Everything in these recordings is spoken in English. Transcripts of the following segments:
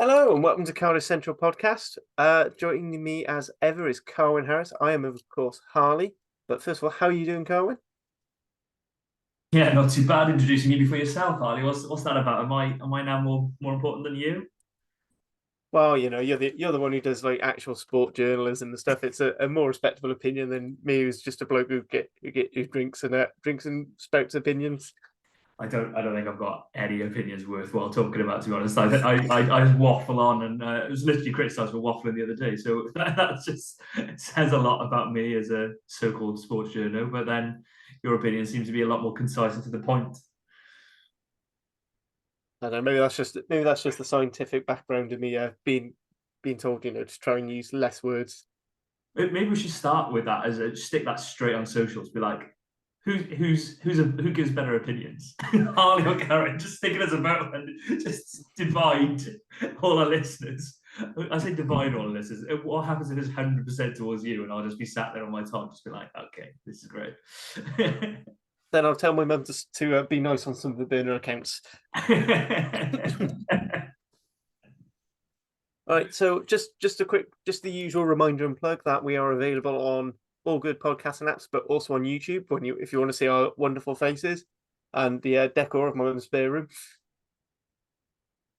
Hello and welcome to Cardiff Central Podcast. Joining me as ever is Carwyn Harris. I am, of course, Harley. But first of all, how are you doing, Carwyn? Yeah, not too bad. Introducing you before yourself, Harley. What's that about? Am I now more important than you? Well, you're the one who does like actual sport journalism and stuff. It's a more respectable opinion than me, who's just a bloke who drinks and spouts opinions. I don't think I've got any opinions worthwhile talking about. To be honest, I just waffle on, and I was literally criticised for waffling the other day. So that just says a lot about me as a so-called sports journo. But then your opinion seems to be a lot more concise and to the point. I don't know, maybe that's just the scientific background of me being told, to try and use less words. Maybe we should start with that as a stick that straight on socials. Be like, who gives better opinions? Harley or Garrett? Just stick it as a vote and just divide all our listeners. I say divide all our listeners. What happens if it's 100% towards you, and I'll just be sat there on my top, just be like, okay, this is great. Then I'll tell my mum to be nice on some of the burner accounts. All right, so just the usual reminder and plug that we are available on all good podcasting apps, but also on YouTube if you want to see our wonderful faces and the decor of my mum's spare room.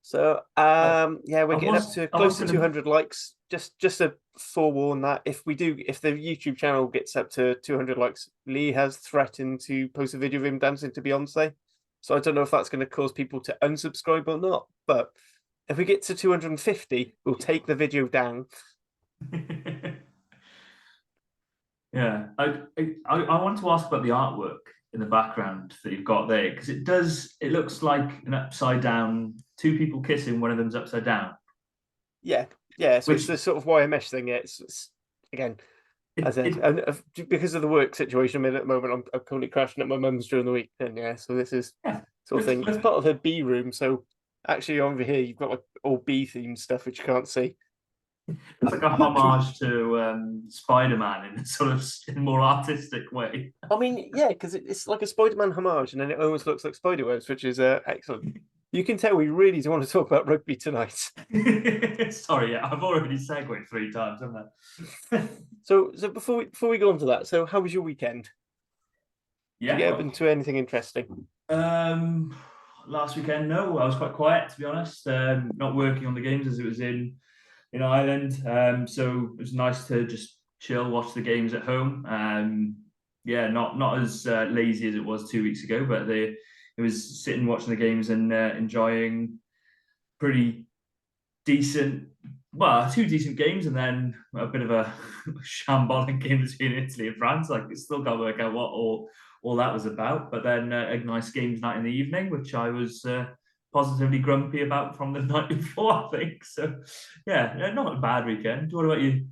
So yeah, we're getting up to close to 200 likes. Just to forewarn that if the YouTube channel gets up to 200 likes, Lee has threatened to post a video of him dancing to Beyonce. So I don't know if that's going to cause people to unsubscribe or not, but if we get to 250, we'll take the video down. Yeah, I want to ask about the artwork in the background that you've got there, because it looks like an upside down, two people kissing, one of them's upside down. Yeah. So it's the sort of wire mesh thing. Yeah, it's again, because of the work situation I'm in at the moment, I'm currently crashing at my mum's during the week, and yeah, so this is sort of thing. It's part of her B room, so actually over here you've got like all B themed stuff which you can't see. It's like a homage to Spider-Man in a sort of more artistic way. I mean, yeah, because it's like a Spider-Man homage, and then it almost looks like Spider-Webs, which is excellent. You can tell we really do want to talk about rugby tonight. Sorry, yeah, I've already segued 3 times, haven't I? So before we go on to that, so how was your weekend? Did you get up into anything interesting? Last weekend, no, I was quite quiet, to be honest. Not working on the games as it was in Ireland. So it was nice to just chill, watch the games at home. Yeah, not as lazy as it was 2 weeks ago, but it was sitting watching the games and enjoying pretty decent, well, 2 decent games, and then a bit of a shambolic game between Italy and France. Like, it still can't work out what all that was about. But then a nice games night in the evening, which I was positively grumpy about from the night before, I think. So, yeah, not a bad weekend. What about you?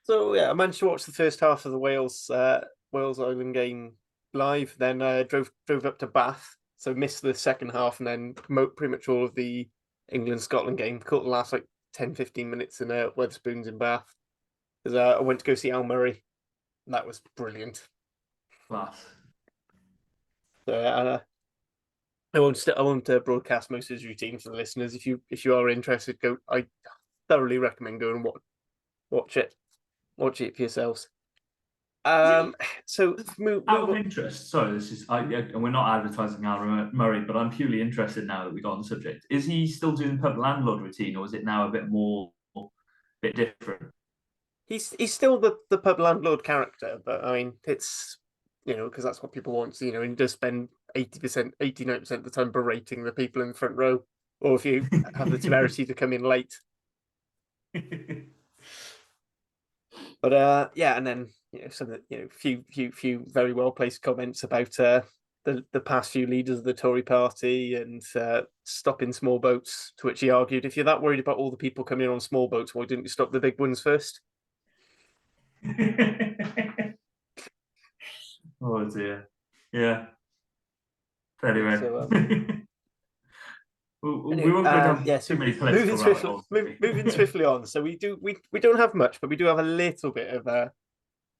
So yeah, I managed to watch the first half of the Wales Ireland game live. Then drove up to Bath, so missed the second half, and then pretty much all of the England Scotland game. Caught the last like 10-15 minutes in Wetherspoons in Bath. Because I went to go see Al Murray, and that was brilliant. Class. So I won't broadcast most of his routine for the listeners. If you are interested, I thoroughly recommend going and watch it for yourselves. So out of interest, sorry, this is and we're not advertising Al Murray, but I'm purely interested now that we got on the subject. Is he still doing the pub landlord routine, or is it now a bit different? He's still the pub landlord character, but I mean it's because that's what people want. So, and he does spend 80%, 89% of the time berating the people in the front row, or if you have the temerity to come in late. But yeah, and then some few very well placed comments about the past few leaders of the Tory party and stopping small boats. To which he argued, if you're that worried about all the people coming in on small boats, why didn't you stop the big ones first? Oh dear. Yeah. Anyway. So, we won't go down too many political moving swiftly on. So we don't have much, but we do have a little bit of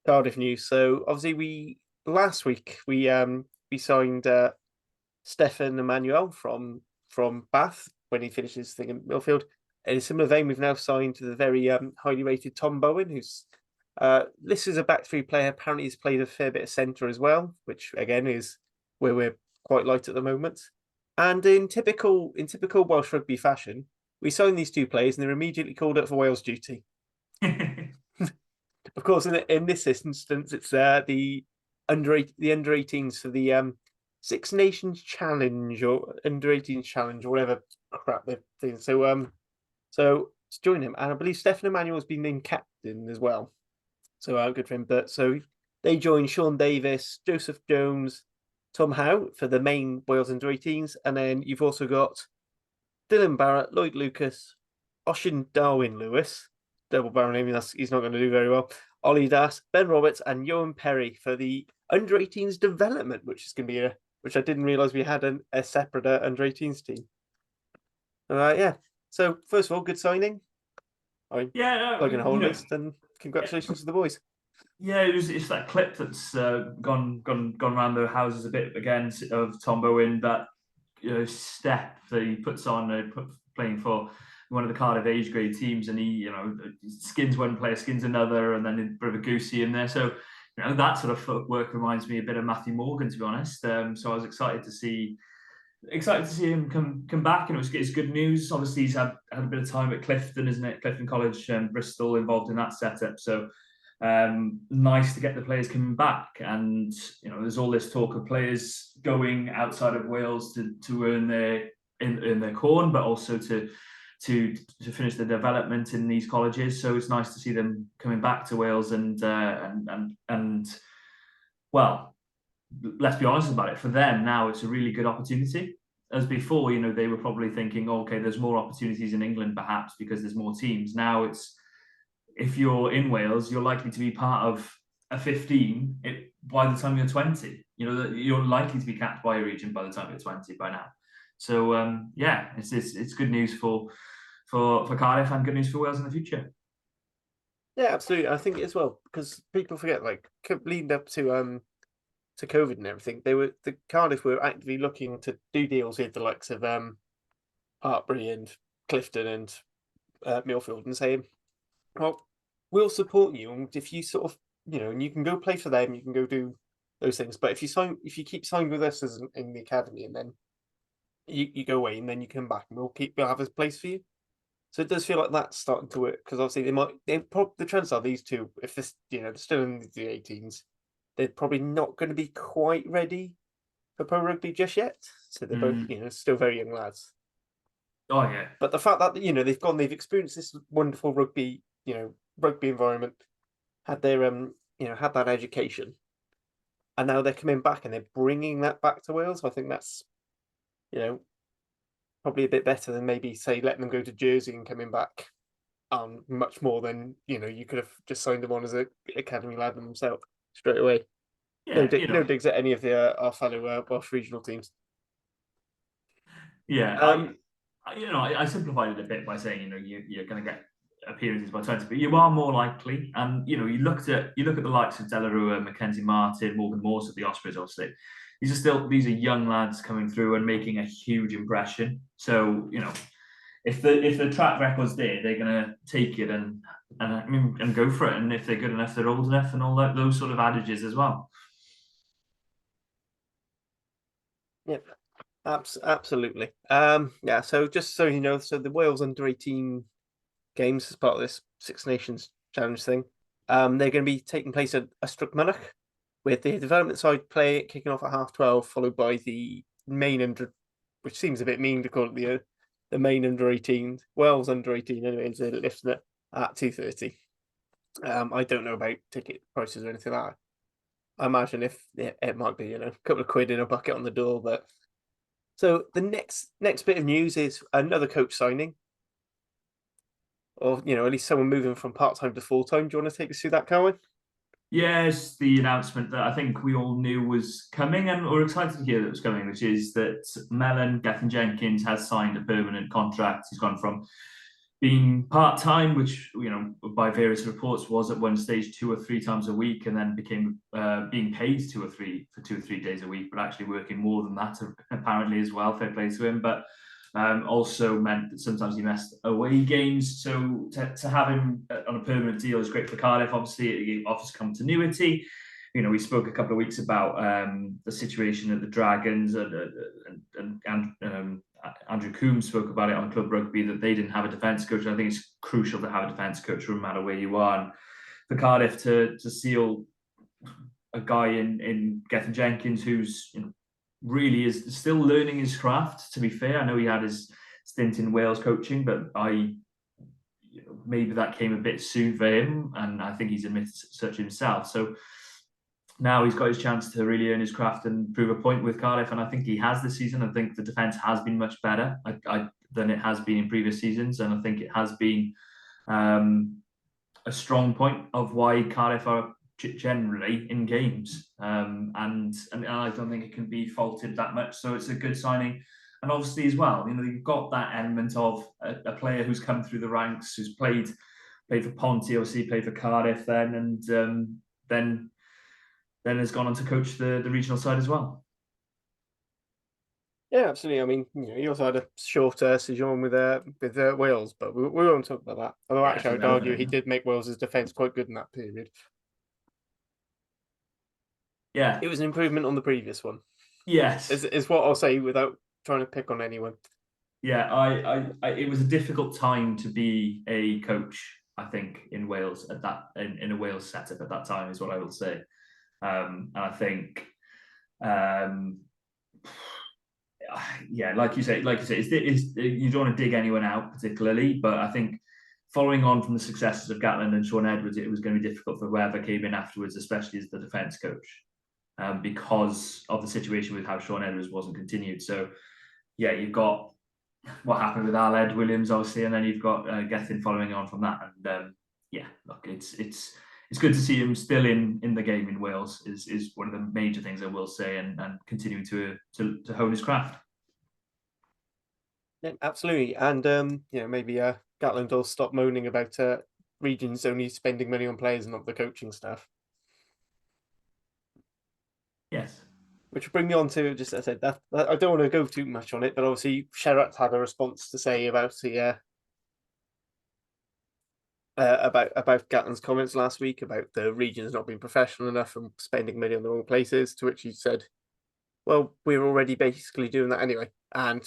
Cardiff news. So obviously last week we signed Stefan Emmanuel from Bath when he finishes thing in Millfield. In a similar vein, we've now signed the very highly rated Tom Bowen, who's this is a back three player. Apparently, he's played a fair bit of centre as well, which again is where we're quite light at the moment. And in typical Welsh rugby fashion, we signed these two players and they're immediately called up for Wales duty. Of course, in this instance, it's the under 18s for the Six Nations Challenge or under 18s Challenge or whatever crap they're doing. So to join him, and I believe Stefan Emmanuel has been named captain as well. So good for him. But so they join Sean Davis, Joseph Jones, Tom Howe for the main Wales under 18s, and then you've also got Dylan Barrett, Lloyd Lucas, Oshin Darwin Lewis, double barrel name. He's not going to do very well. Ollie Das, Ben Roberts, and Johan Perry for the under 18s development, which is going to be which I didn't realise we had a separate under 18s team. Yeah. So first of all, good signing. Plugging a whole list, and congratulations to the boys. Yeah, it's that clip that's gone around the houses a bit again of Tom Bowen, that step that he puts on playing for one of the Cardiff age grade teams, and he skins one player, skins another, and then a bit of a goosey in there. So that sort of footwork reminds me a bit of Matthew Morgan, to be honest. So I was excited to see him come back, and it's good news. Obviously, he's had a bit of time at Clifton, isn't it? Clifton College and Bristol involved in that setup. So nice to get the players coming back. And there's all this talk of players going outside of Wales to earn their corn, but also to finish the development in these colleges. So it's nice to see them coming back to Wales and well, let's be honest about it. For them now, it's a really good opportunity. As before, they were probably thinking, okay, there's more opportunities in England, perhaps because there's more teams. Now it's, if you're in Wales, you're likely to be part of a 15 by the time you're 20. You're likely to be capped by a region by the time you're 20 by now. So it's good news for Cardiff and good news for Wales in the future. Yeah, absolutely. I think as well, because people forget, like leading up to COVID and everything, the Cardiff were actively looking to do deals with the likes of Hartbury and Clifton and Millfield and saying, well, we'll support you, and if you sort of and you can go play for them, you can go do those things. But if you keep signed with us as in the academy, and then you go away and then you come back, and we'll have a place for you. So it does feel like that's starting to work, because obviously the chances are these two, if they're still in the 18s, they're probably not going to be quite ready for pro rugby just yet. So they're both still very young lads. Oh yeah. But the fact that they've experienced this wonderful rugby environment, had their had that education, and now they're coming back and they're bringing that back to Wales. I think that's probably a bit better than maybe say letting them go to Jersey and coming back much more than you could have just signed them on as an academy lad themselves straight away. Yeah, no digs at any of our fellow Welsh regional teams. Yeah, I simplified it a bit by saying you're going to get appearances by 20, but you are more likely. And you look at the likes of Delarue, Mackenzie Martin, Morgan Morse at the Ospreys. Obviously, these are young lads coming through and making a huge impression. So if the track record's there, they're going to take it and go for it. And if they're good enough, they're old enough, and all those sort of adages as well. Yep. Absolutely. Yeah. So just so you know, so the Wales under 18 games as part of this Six Nations Challenge thing, they're going to be taking place at Struckmanach, with the development side kicking off at 12:30, followed by the main under, which seems a bit mean to call it the main under 18, Wales under 18 anyway, is lifting it at 2:30. I don't know about ticket prices or anything like that. I imagine it might be a couple of quid in a bucket on the door, but. So the next bit of news is another coach signing, or at least someone moving from part-time to full-time. Do you want to take us through that, Carwyn? Yes, the announcement that I think we all knew was coming, and we're excited to hear that it was coming, which is that Mellon Gethin-Jenkins has signed a permanent contract. He's gone from being part-time, which by various reports was at one stage 2 or 3 times a week, and then became being paid 2 or 3 days a week, but actually working more than that apparently as well. Fair play to him. But Also meant that sometimes he missed away games. So to have him on a permanent deal is great for Cardiff. Obviously, it offers continuity. We spoke a couple of weeks about the situation at the Dragons, and Andrew Coombs spoke about it on Club Rugby, that they didn't have a defence coach. I think it's crucial to have a defence coach no matter where you are. And for Cardiff to seal a guy in Gethin Jenkins, who's really is still learning his craft. To be fair, I know he had his stint in Wales coaching, but maybe that came a bit soon for him, and I think he's admitted such himself. So now he's got his chance to really earn his craft and prove a point with Cardiff, and I think he has this season. I think the defence has been much better than it has been in previous seasons, and I think it has been a strong point of why Cardiff are generally in games, and I don't think it can be faulted that much. So it's a good signing, and obviously as well, you've got that element of a player who's come through the ranks, who's played for Ponty, obviously played for Cardiff then, and then has gone on to coach the regional side as well. Yeah, absolutely. I mean, he also had a shorter sojourn with Wales, but we won't talk about that. Although actually, I would argue he did make Wales's defence quite good in that period. Yeah, it was an improvement on the previous one. Yes, is what I'll say without trying to pick on anyone. Yeah, I it was a difficult time to be a coach, I think, in Wales at that in a Wales setup at that time, is what I will say. And I think, yeah, like you say, you don't want to dig anyone out particularly, but I think following on from the successes of Gatland and Sean Edwards, it was going to be difficult for whoever came in afterwards, especially as the defence coach, because of the situation with how Sean Edwards wasn't continued. So, yeah, you've got what happened with Al Ed Williams, obviously, and then you've got Gethin following on from that. And yeah, look, it's good to see him still in the game in Wales. Is one of the major things I will say, and continuing to hone his craft. Yeah, absolutely. And maybe Gatland will stop moaning about regions only spending money on players and not the coaching staff. Yes. Which will bring me on to, just as I said, that I don't want to go too much on it, but obviously Sherratt had a response to say about the about Gatland's comments last week about the regions not being professional enough and spending money on the wrong places, to which he said, well, we're already basically doing that anyway. And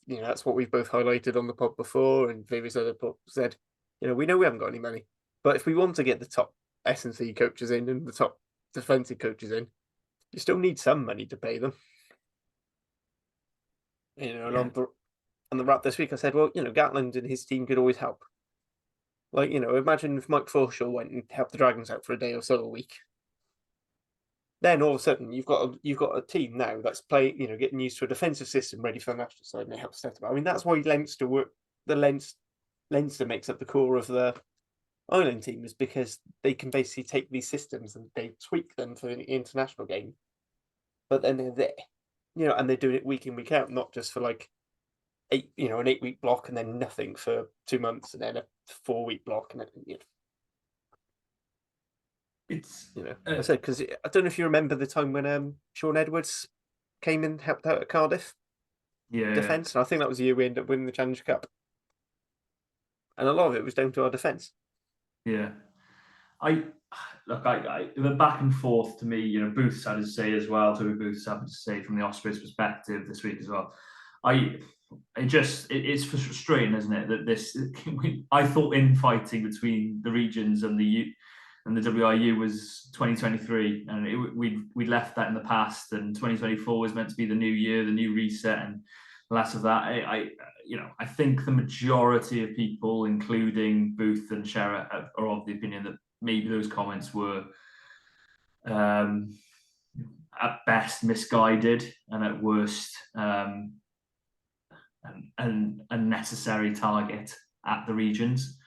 that's what we've both highlighted on the pod before, and various other pods said, we know we haven't got any money, but if we want to get the top S&C coaches in and the top defensive coaches in, you still need some money to pay them. And on the wrap this week, I said, well, Gatland and his team could always help. Like, imagine if Mike Forshaw went and helped the Dragons out for a day or so a week. Then all of a sudden you've got a team now that's playing, getting used to a defensive system, ready for the national side, and it helps set up. I mean, that's why Leinster makes up the core of the Ireland team, is because they can basically take these systems and they tweak them for the international game. But then they're there, and they're doing it week in, week out, not just for like an 8-week block and then nothing for 2 months and then a 4-week block and then, It's I said, because I don't know if you remember the time when Sean Edwards came in and helped out at Cardiff. Defence, and I think that was the year we ended up winning the Challenger Cup. And a lot of it was down to our defence. Yeah. The back and forth to me, Booth's had to say as well, Toby Booth's had to say from the Ospreys perspective this week as well. It's frustrating, isn't it, that I thought infighting between the regions and the WIU was 2023, and we left that in the past, and 2024 was meant to be the new year, the new reset, and less of that. I think the majority of people, including Booth and Sherratt, are of the opinion that maybe those comments were at best misguided, and at worst an unnecessary target at the regions.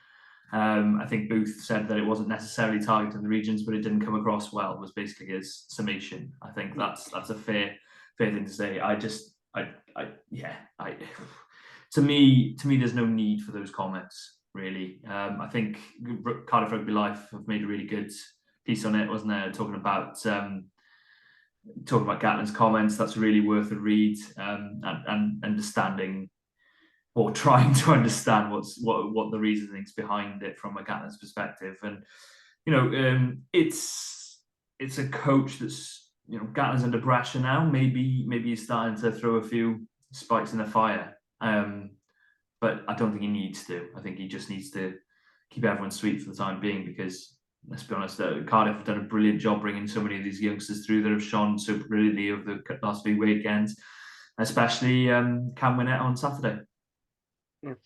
I think Booth said that it wasn't necessarily targeting the regions, but it didn't come across well, was basically his summation. I think that's a fair thing to say. To me, there's no need for those comments, really. I think Cardiff Rugby Life have made a really good piece on it, wasn't there? Talking about talking about Gatland's comments, that's really worth a read, and understanding or trying to understand what the reasonings behind it from a Gatland's perspective. And it's a coach that's Gatland's under pressure now. Maybe he's starting to throw a few spikes in the fire. But I don't think he needs to. I think he just needs to keep everyone sweet for the time being, because let's be honest, Cardiff have done a brilliant job bringing so many of these youngsters through that have shone so brilliantly over the last few weekends, especially Cam Winnett on Saturday.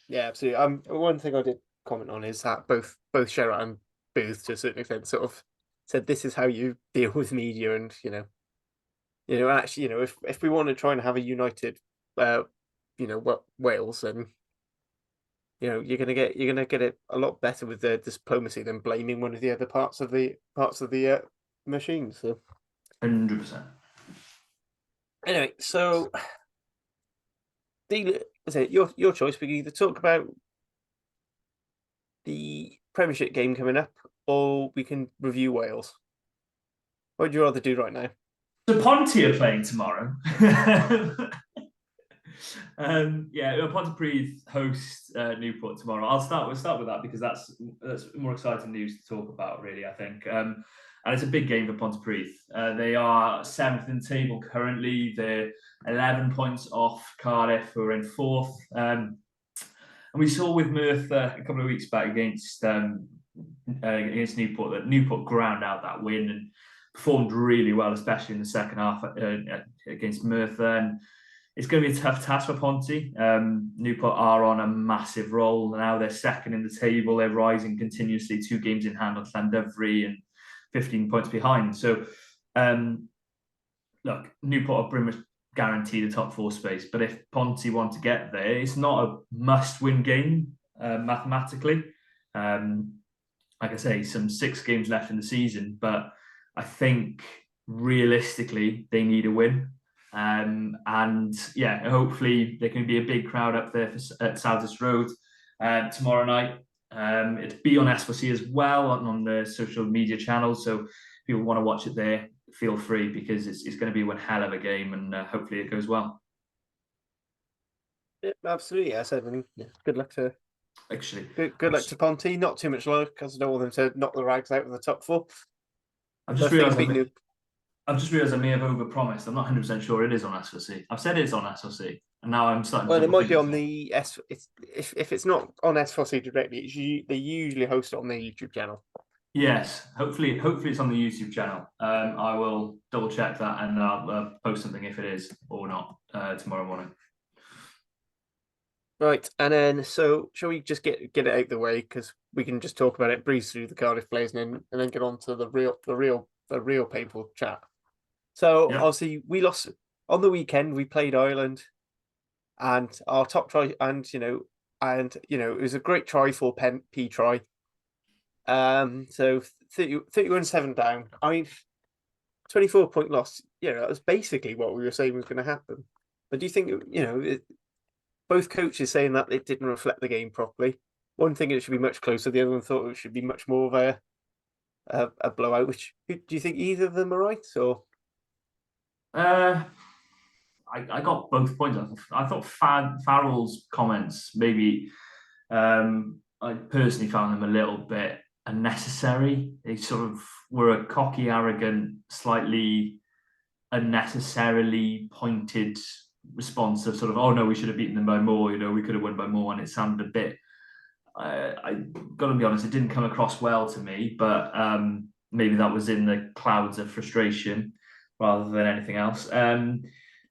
Yeah, absolutely. One thing I did comment on is that both Sherratt and Booth, to a certain extent, sort of said this is how you deal with media, and actually, if we want to try and have a united, Wales, then you're gonna get it a lot better with the diplomacy than blaming one of the other parts of the machine. So 100%. anyway, so your choice. We can either talk about the Premiership game coming up, or we can review Wales. What would you rather do right now? So Ponty are playing tomorrow. Pontypridd host Newport tomorrow. We'll start with that, because that's more exciting news to talk about, really, I think. And it's a big game for Pontypridd. They are 7th in the table currently. They're 11 points off Cardiff, who are in 4th. And we saw with Merthyr a couple of weeks back against Newport that Newport ground out that win and performed really well, especially in the second half against Merthyr. And it's going to be a tough task for Ponty. Newport are on a massive roll now. They're 2nd in the table. They're rising continuously, 2 games in hand on Llandovery and 15 points behind. So, look, Newport are pretty much guaranteed a top 4 space. But if Ponty want to get there, it's not a must-win game mathematically. Like I say, some 6 games left in the season, but I think realistically they need a win. Hopefully there can be a big crowd up there at Southwark Road tomorrow night. It'll be on S4C as well on the social media channels. So if you want to watch it there, feel free, because it's going to be one hell of a game, and hopefully it goes well. Yeah, absolutely. I said, good luck to. Actually, good luck to Ponty. Not too much luck, because I don't want them to knock the rags out of the top 4. I've just realised I may have overpromised. I'm not 100% sure it is on S4C. I've said it's on S4C, and now I'm starting. Well, it might be on the S. If it's not on S4C directly, they usually host it on their YouTube channel. Yes, hopefully it's on the YouTube channel. I will double check that, and I'll post something if it is or not tomorrow morning. Right, and then shall we just get it out the way, because we can just talk about it, breeze through the Cardiff players, and then get on to the real painful chat. So Obviously we lost on the weekend. We played Ireland, and our top try, and it was a great try for P try. So 31-7 down. I mean, 24-point loss. That was basically what we were saying was going to happen. But do you think both coaches saying that it didn't reflect the game properly? One thing, it should be much closer. The other one thought it should be much more of a blowout. Which, do you think either of them are right, or? I got both points. I thought Farrell's comments maybe. I personally found them a little bit unnecessary. They sort of were a cocky, arrogant, slightly unnecessarily pointed response of sort of, oh no, we should have beaten them by more. We could have won by more, and it sounded a bit. I got to be honest, it didn't come across well to me, but maybe that was in the clouds of frustration rather than anything else.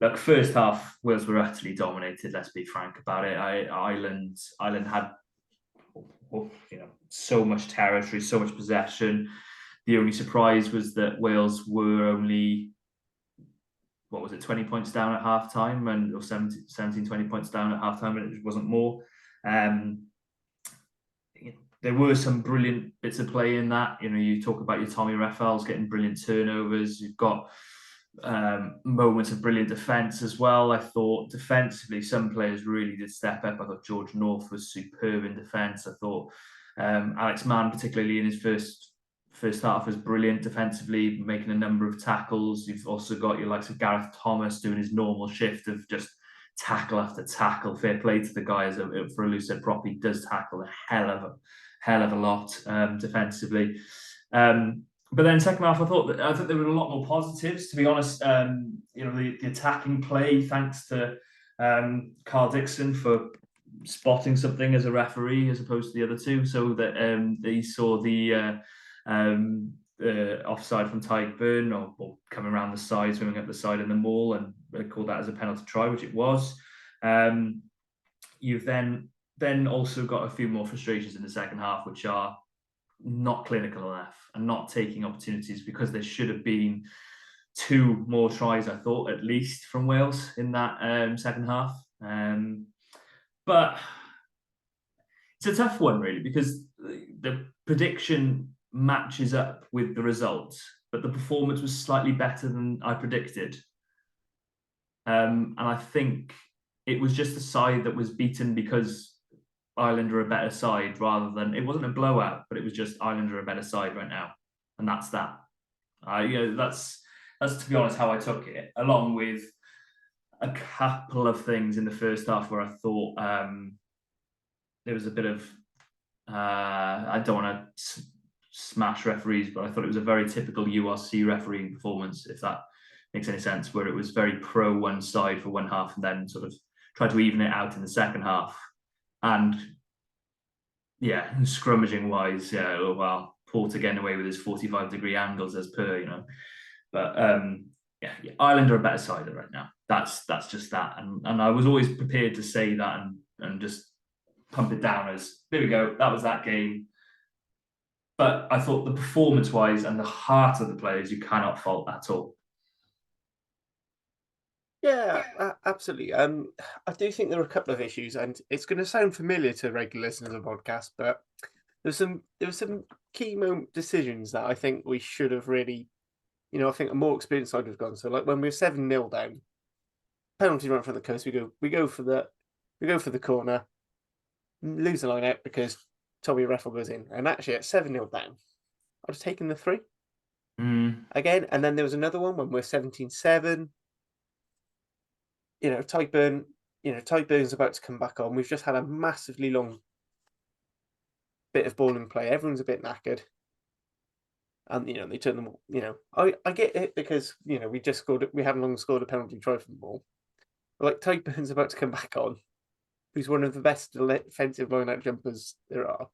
Look, first half, Wales were utterly dominated. Let's be frank about it. Ireland had so much territory, so much possession. The only surprise was that Wales were only 20 points down at half time, or 17, 20 points down at half time, and it wasn't more. There were some brilliant bits of play in that. You talk about your Tommy Raffels getting brilliant turnovers. You've got moments of brilliant defence as well. I thought defensively, some players really did step up. I thought George North was superb in defence. I thought Alex Mann, particularly in his first half was brilliant defensively, making a number of tackles. You've also got your likes of Gareth Thomas doing his normal shift of just tackle after tackle. Fair play to the guy, as for Lou said properly, does tackle a hell of a lot defensively. But then second half, I thought there were a lot more positives. To be honest, the attacking play, thanks to Carl Dixon for spotting something as a referee as opposed to the other two, so that they saw the offside from Tyburn or coming around the side, swimming up the side in the maul, and they called that as a penalty try, which it was. You've then also got a few more frustrations in the second half, which are not clinical enough and not taking opportunities, because there should have been 2 more tries, I thought, at least from Wales in that second half. But it's a tough one, really, because the prediction matches up with the results, but the performance was slightly better than I predicted. And I think it was just a side that was beaten because Ireland are a better side, rather than, it wasn't a blowout, but it was just Ireland are a better side right now, and that's that. That's to be honest how I took it, along with a couple of things in the first half where I thought there was a bit of I don't want to smash referees, but I thought it was a very typical URC refereeing performance, if that makes any sense, where it was very pro one side for one half and then sort of tried to even it out in the second half. And yeah, scrummaging wise, Porter getting away with his 45-degree angles as per, But Ireland are a better side right now. That's just that. And I was always prepared to say that and just pump it down as, there we go, that was that game. But I thought the performance-wise and the heart of the players, you cannot fault at all. Yeah, absolutely. I do think there are a couple of issues, and it's going to sound familiar to regular listeners of the podcast, but there were some key moment decisions that I think we should have really, I think a more experienced side would have gone. So, like when we were 7-0 down, penalty run from the coast, we go for the corner, lose the line out because Tommy Reffel goes in, and actually at 7-0 down, I'd have taken the 3 again. And then there was another one when we're 17-7. Tyburn's about to come back on. We've just had a massively long bit of ball in play. Everyone's a bit knackered. And, they turn them, I get it because, we hadn't long scored a penalty try from the ball. But like Tyburn's about to come back on, who's one of the best defensive line-out jumpers there are.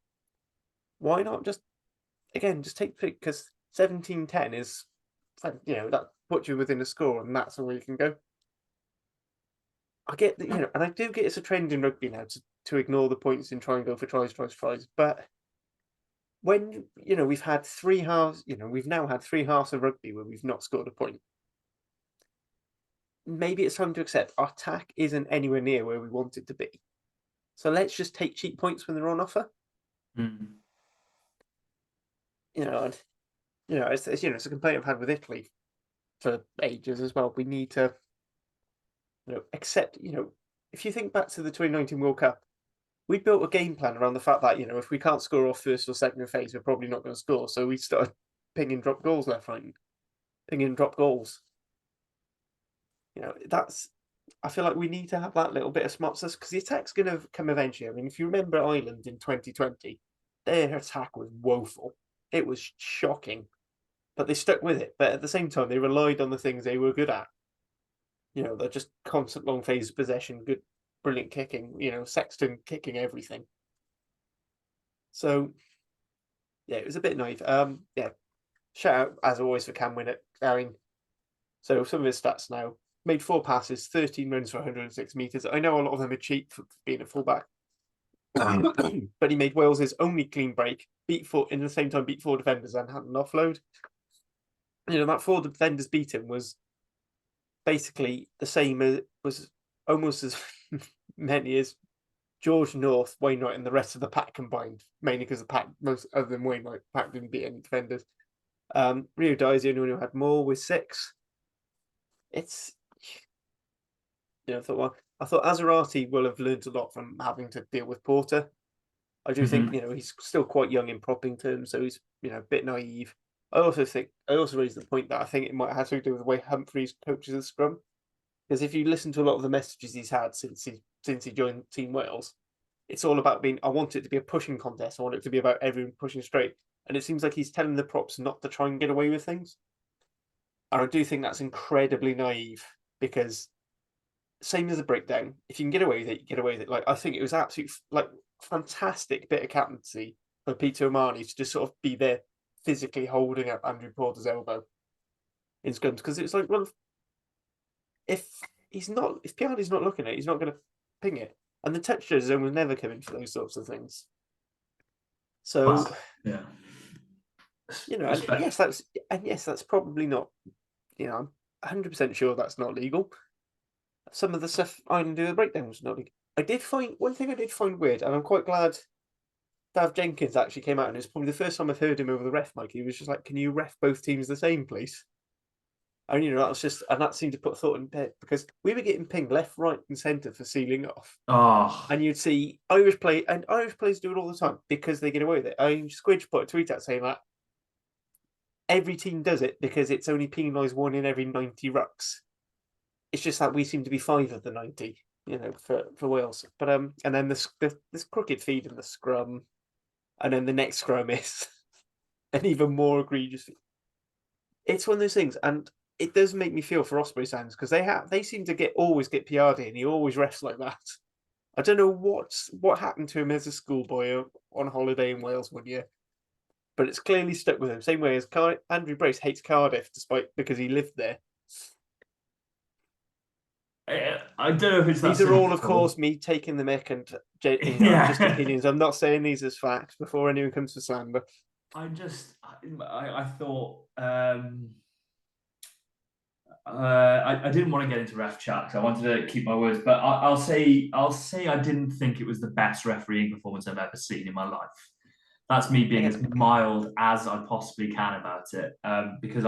Why not just take the pick? Because 17-10 is, that puts you within a score, and that's the way you can go. I get that, and I do get it's a trend in rugby now to ignore the points and try and go for tries. But when, we've had 3 halves, we've now had 3 halves of rugby where we've not scored a point. Maybe it's time to accept our attack isn't anywhere near where we want it to be. So let's just take cheap points when they're on offer. It's a complaint I've had with Italy for ages as well. We need to, accept, if you think back to the 2019 World Cup, we built a game plan around the fact that, if we can't score off first or second phase, we're probably not going to score. So we started pinging drop goals left, right, pinging drop goals. I feel like we need to have that little bit of smartness, because the attack's going to come eventually. I mean, if you remember Ireland in 2020, their attack was woeful. It was shocking, but they stuck with it. But at the same time, they relied on the things they were good at. They're just constant long phase possession, good, brilliant kicking, Sexton kicking everything. So, yeah, it was a bit naive. Shout out, as always, for Cam Winnett. So some of his stats now. Made 4 passes, 13 runs for 106 metres. I know a lot of them are cheap for being a fullback. But he made Wales's only clean break, beat 4 defenders and had an offload. That 4 defenders beaten was basically the same as, was almost as many as George North, Wainwright, and the rest of the pack combined, mainly because the pack, most other than Wainwright, pack didn't beat any defenders. Rio Dye is the only one who had more with 6. It's, I thought Azarati will have learned a lot from having to deal with Porter. I do think he's still quite young in propping terms, so he's a bit naive. I also raised the point that I think it might have to do with the way Humphreys coaches the scrum. Because if you listen to a lot of the messages he's had since he joined Team Wales, it's all about I want it to be a pushing contest. I want it to be about everyone pushing straight. And it seems like he's telling the props not to try and get away with things. And I do think that's incredibly naive because same as the breakdown, if you can get away with it, you get away with it. Like, I think it was absolutely fantastic bit of captaincy for Peter O'Mahony to just sort of be there physically holding up Andrew Porter's elbow in scrums, because it's like, well, if Piardi's not looking at it, he's not going to ping it, and the touch zone will never come in for those sorts of things. So yeah, and yes, that's probably not. I'm 100% sure that's not legal. Some of the stuff Ireland do the breakdowns not legal. One thing I did find weird, and I'm quite glad Dav Jenkins actually came out, and it's probably the first time I've heard him over the ref mic. He was just like, "Can you ref both teams the same, please?" And that seemed to put thought in bed, because we were getting pinged left, right, and centre for sealing off. Oh, and you'd see Irish players do it all the time because they get away with it. Squidge put a tweet out saying that every team does it because it's only penalised 1 in every 90 rucks. It's just that we seem to be 5 of the 90, for Wales. But and then this crooked feed in the scrum, and then the next scrum is an even more egregious feed. It's one of those things, and it does make me feel for Osprey fans, because they seem to always get Piardi, and he always refs like that. I don't know what happened to him as a schoolboy on holiday in Wales one year, but it's clearly stuck with him. Same way as Andrew Brace hates Cardiff because he lived there. I don't know if it's these are all, of course, me taking the mick and just opinions. I'm not saying these as facts before anyone comes to slander. I thought I didn't want to get into ref chat because I wanted to keep my words, but I'll say I didn't think it was the best refereeing performance I've ever seen in my life. That's me being as mild as I possibly can about it, because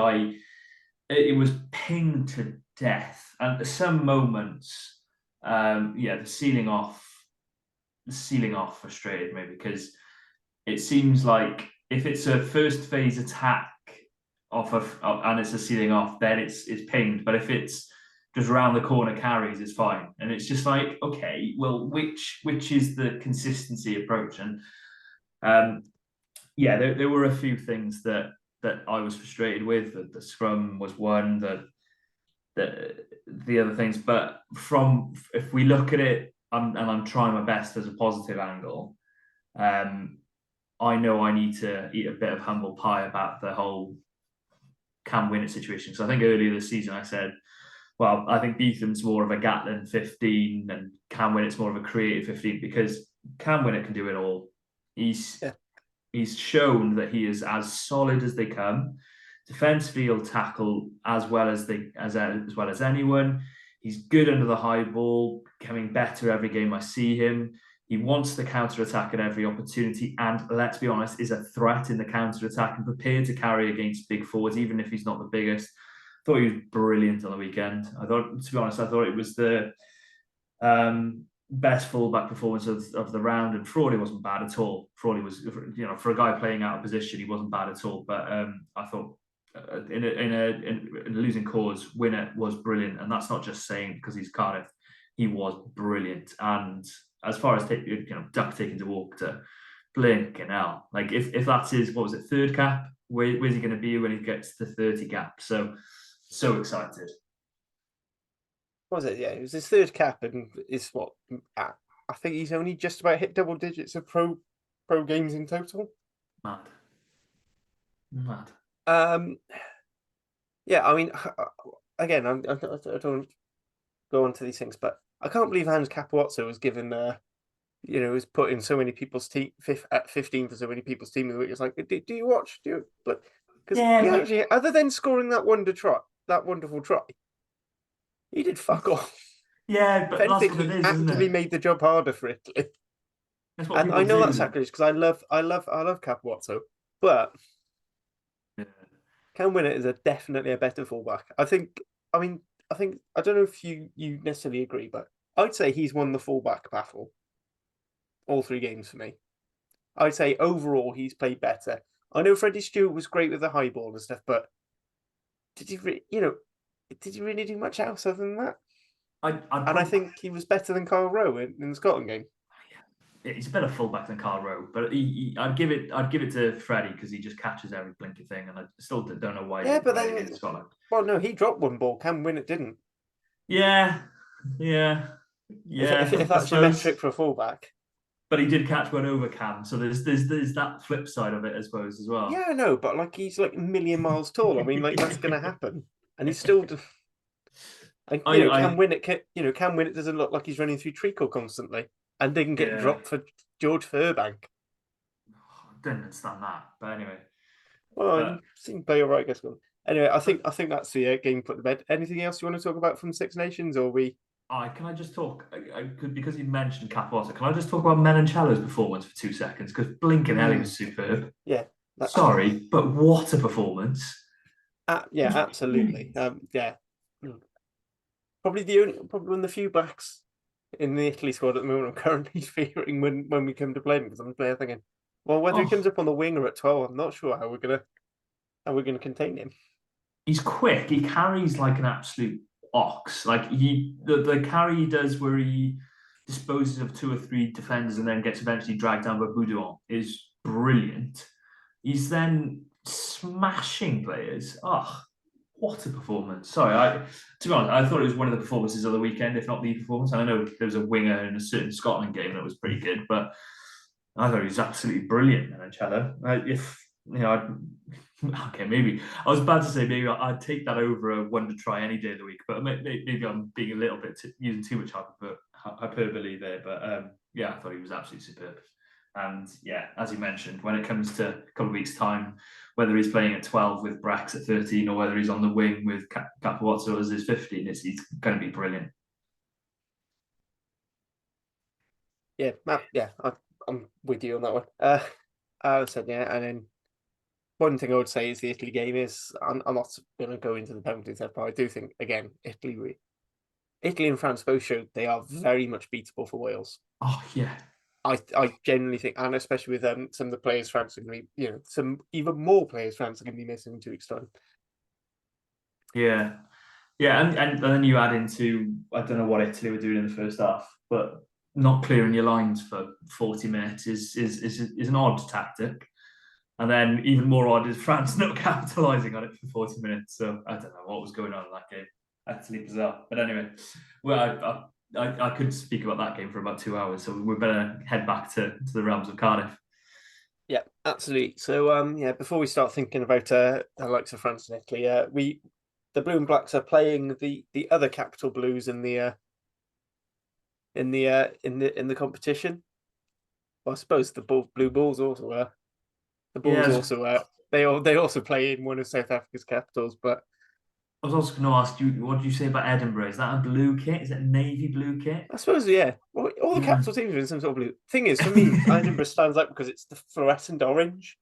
it was pinged to death, and at some moments, the sealing off frustrated me, because it seems like if it's a first phase attack and it's a sealing off, then it's pinged. But if it's just round the corner carries, it's fine. And it's just like, okay, well, which is the consistency approach? And there were a few things that I was frustrated with. The scrum was one, the other things. But if we look at it, and I'm trying my best as a positive angle, I know I need to eat a bit of humble pie about the whole Cam Winnett situation. So I think earlier this season I said, well, I think Beetham's more of a Gatlin 15 and Cam Winnett's more of a creative 15, because Cam Winnett can do it all. He's shown that he is as solid as they come. Defensively, he'll tackle as well as anyone. He's good under the high ball, becoming better every game I see him. He wants the counter-attack at every opportunity, and let's be honest, is a threat in the counter-attack and prepared to carry against big forwards, even if he's not the biggest. I thought he was brilliant on the weekend. I thought it was the best fullback performance of the round, and Frawley wasn't bad at all. Frawley was, for a guy playing out of position, he wasn't bad at all. But I thought in a losing cause, Winnett was brilliant, and that's not just saying because he's Cardiff. He was brilliant, and as far as duck taking to walk to blinking hell, like if that's his, what was it, third cap, where's he going to be when he gets to 30 cap? So excited. What was it? Yeah, it was his third cap, and it's what I think he's only just about hit double digits of pro games in total. Mad. Yeah, I mean, again, I don't go on to these things, but I can't believe Hans Capuozzo was given, was put in so many people's team, at 15 for so many people's team of the week. It's like, do you watch? Because actually, other than scoring that wonderful try, he did fuck off. Yeah, but that's what it is, actively made the job harder for Italy. And I know that's sacrilege, because I love Capuozzo, but Cam Winnett is definitely a better fullback. I don't know if you necessarily agree, but I'd say he's won the fullback battle all 3 games for me. I'd say overall he's played better. I know Freddie Stewart was great with the high ball and stuff, but did he, did he really do much else other than that? And I think he was better than Kyle Rowe in the Scotland game. He's a better fullback than Carl Rowe, but I'd give it to Freddie because he just catches every blinking thing, and I still don't know why. Yeah, but why then, in Scotland. Well, no, he dropped one ball. Cam Winnett didn't. Yeah. If I that's your suppose. metric for a fullback. But he did catch one over Cam, so there's that flip side of it, I suppose, as well. Yeah, I know, but like he's like a million miles tall. I mean, like that's gonna happen, and he's still. And Cam Winnett doesn't look like he's running through treacle constantly, and didn't get dropped for George Furbank. I didn't understand that, but anyway. Well, he seemed to play all right, I guess. Anyway, I think that's the game put to bed. Anything else you want to talk about from Six Nations, or we? Can I just talk? Because you mentioned Capwater, can I just talk about Menoncello's performance for 2 seconds? Because blinking hell, he was superb. Yeah. Sorry, but what a performance! Yeah, absolutely. Yeah. Probably one of the few backs in the Italy squad at the moment I'm currently fearing when we come to play him, because I'm thinking, well, whether he comes up on the wing or at 12, I'm not sure how we're gonna contain him. He's quick. He carries like an absolute ox. Like the carry he does where he disposes of 2 or 3 defenders and then gets eventually dragged down by Boudouin is brilliant. He's then smashing players. Oh, what a performance. Sorry, to be honest, I thought it was one of the performances of the weekend, if not the performance. And I know there was a winger in a certain Scotland game that was pretty good, but I thought he was absolutely brilliant, Menoncello. Okay, maybe I was about to say maybe I'd take that over a wonder try any day of the week, but maybe I'm being a little bit using too much hyperbole there. But I thought he was absolutely superb. And yeah, as you mentioned, when it comes to a couple of weeks' time, whether he's playing at 12 with Brax at 13 or whether he's on the wing with Capawatso as his 15, he's going to be brilliant. Yeah, I'm with you on that one. I said yeah, and then one thing I would say is the Italy game is I'm not going to go into the penalties there, but I do think again Italy and France both showed they are very much beatable for Wales. Oh yeah. I genuinely think, and especially with some of the players France are going to be, some even more players France are going to be missing in 2 weeks' time. Yeah, and then you add into I don't know what Italy were doing in the first half, but not clearing your lines for 40 minutes is an odd tactic. And then even more odd is France not capitalising on it for 40 minutes. So I don't know what was going on in that game. Absolutely bizarre. But anyway, well, I could speak about that game for about 2 hours. So we better head back to the realms of Cardiff. Yeah, absolutely. So before we start thinking about the likes of France and Italy, the Blue and Blacks are playing the other capital Blues in the competition. Well, I suppose the Blue Bulls also are. The Bulls also are. They also play in one of South Africa's capitals. But I was also going to ask you, what do you say about Edinburgh? Is that a blue kit? Is it a navy blue kit? I suppose, yeah. Well, all the capital teams are in some sort of blue. Thing is, for me, Edinburgh stands out because it's the fluorescent orange.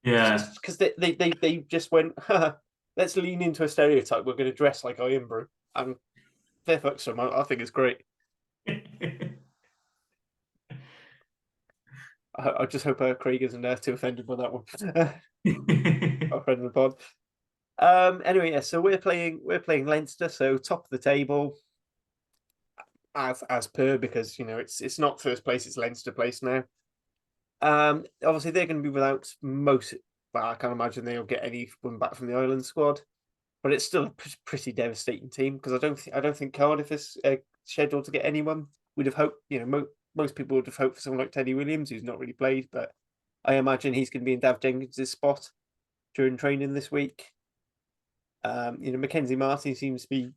Yeah. Because they just went, let's lean into a stereotype. We're going to dress like Edinburgh, and fair fucks them. I think it's great. I just hope Craig isn't too offended by that one. Our friend of the pod. Anyway, yeah. So we're playing Leinster, so top of the table, as per, because it's not first place, it's Leinster place now. Obviously they're going to be without most. Well, I can't imagine they'll get anyone back from the Ireland squad, but it's still a pretty devastating team because I don't think Cardiff is scheduled to get anyone. We'd have hoped, most people would have hoped for someone like Teddy Williams, who's not really played, but I imagine he's going to be in Dav Jenkins' spot during training this week. Mackenzie Martin seems to be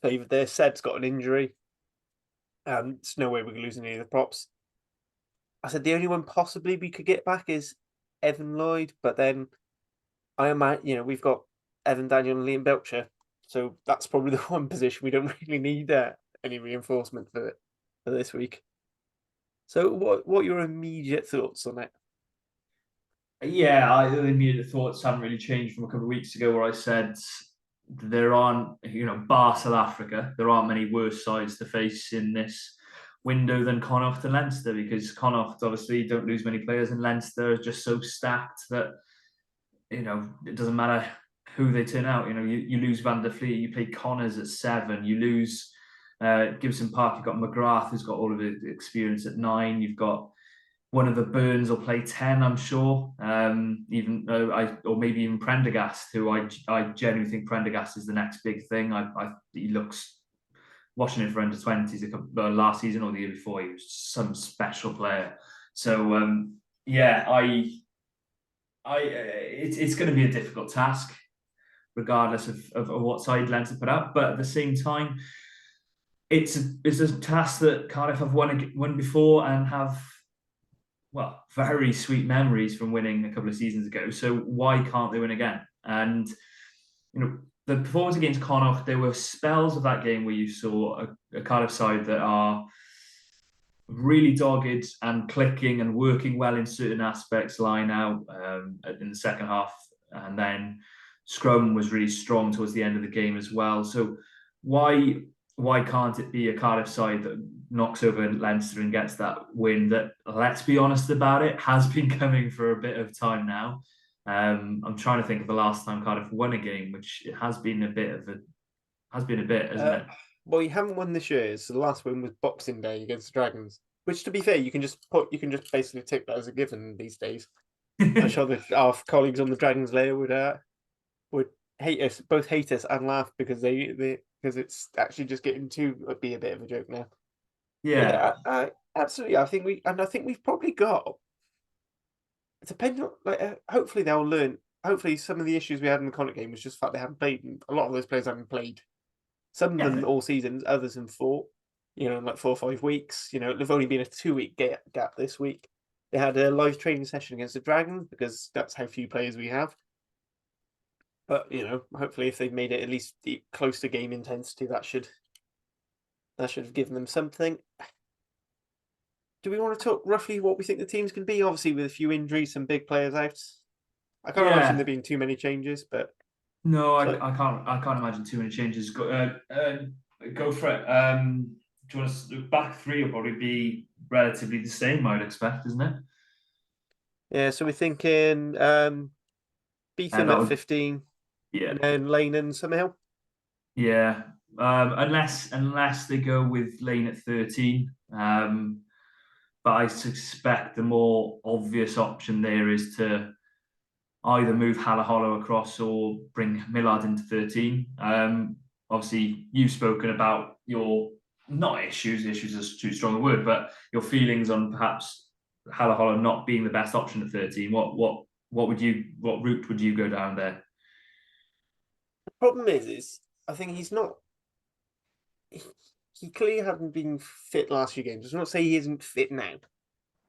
favoured there. Sed's got an injury. There's no way we're losing any of the props. I said the only one possibly we could get back is Evan Lloyd, but then I imagine, we've got Evan Daniel and Liam Belcher, so that's probably the one position we don't really need any reinforcement for this week. So what are your immediate thoughts on it? Yeah, the immediate thoughts haven't really changed from a couple of weeks ago where I said there aren't, bar South Africa, there aren't many worse sides to face in this window than Connacht and Leinster, because Connacht obviously don't lose many players, and Leinster are just so stacked that it doesn't matter who they turn out. You lose Van der Fleet, you play Connors at 7, you lose Gibson Park, you've got McGrath who's got all of the experience at 9, you've got one of the Burns will play 10, I'm sure. Or maybe even Prendergast, who I genuinely think Prendergast is the next big thing. He looks, watching it for under 20s last season or the year before, he was some special player. So it's going to be a difficult task, regardless of what side Leinster put out. But at the same time, it's a task that Cardiff have won before and have, well, very sweet memories from winning a couple of seasons ago. So why can't they win again? And the performance against Connacht, there were spells of that game where you saw a Cardiff side that are really dogged and clicking and working well in certain aspects, line out in the second half, and then scrum was really strong towards the end of the game as well. So why can't it be a Cardiff side that knocks over Leinster and gets that win that, let's be honest about it, has been coming for a bit of time now? I'm trying to think of the last time Cardiff won a game, which it has been a bit, isn't it? Well, you haven't won this year, so the last win was Boxing Day against the Dragons. Which, to be fair, you can just basically take that as a given these days. I'm sure that our colleagues on the Dragons layer would hate us and laugh because because it's actually just getting to be a bit of a joke now. Yeah, absolutely. I think we've probably got. Depending on, hopefully they'll learn. Hopefully, some of the issues we had in the Connacht game was just the fact they haven't played. And a lot of those players haven't played. Some of them all seasons, others in 4. Like 4 or 5 weeks. They've only been a 2-week gap this week. They had a live training session against the Dragons because that's how few players we have. But hopefully, if they've made it at least close to game intensity, that should have given them something. Do we want to talk roughly what we think the team's can be? Obviously, with a few injuries, some big players out. I can't imagine there being too many changes, but no, I can't imagine too many changes. Go for it. Do you want to back 3 will probably be relatively the same, I'd expect, isn't it? Yeah, so we're thinking Beetham at 15, and then Lane and Summerhill. Yeah, unless they go with Lane at 13. But I suspect the more obvious option there is to either move Halaholo across or bring Millard into 13. Obviously, you've spoken about your not issues is too strong a word, but your feelings on perhaps Halaholo not being the best option at 13. What route would you go down there? The problem is I think he's not. He clearly hasn't been fit last few games. Does not say he isn't fit now,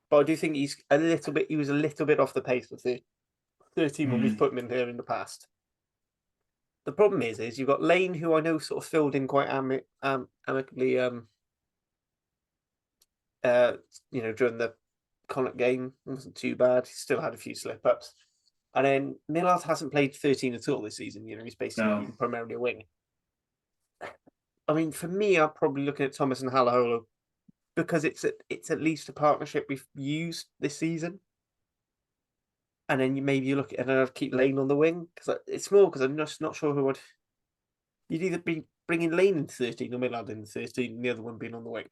but I do think he's a little bit. He was a little bit off the pace with the 13 when we've put him in there in the past. The problem is you've got Lane, who I know sort of filled in quite amicably. During the Connacht game, it wasn't too bad. He still had a few slip ups, and then Millard hasn't played 13 at all this season. He's basically been primarily a wing. I mean, for me, I'm probably looking at Thomas and Halaholo because it's at least a partnership we've used this season. And then you look at and I'd keep Lane on the wing because it's more because I'm just not sure who would. You'd either be bringing Lane into 13 or Millard into 13, and the other one being on the wing.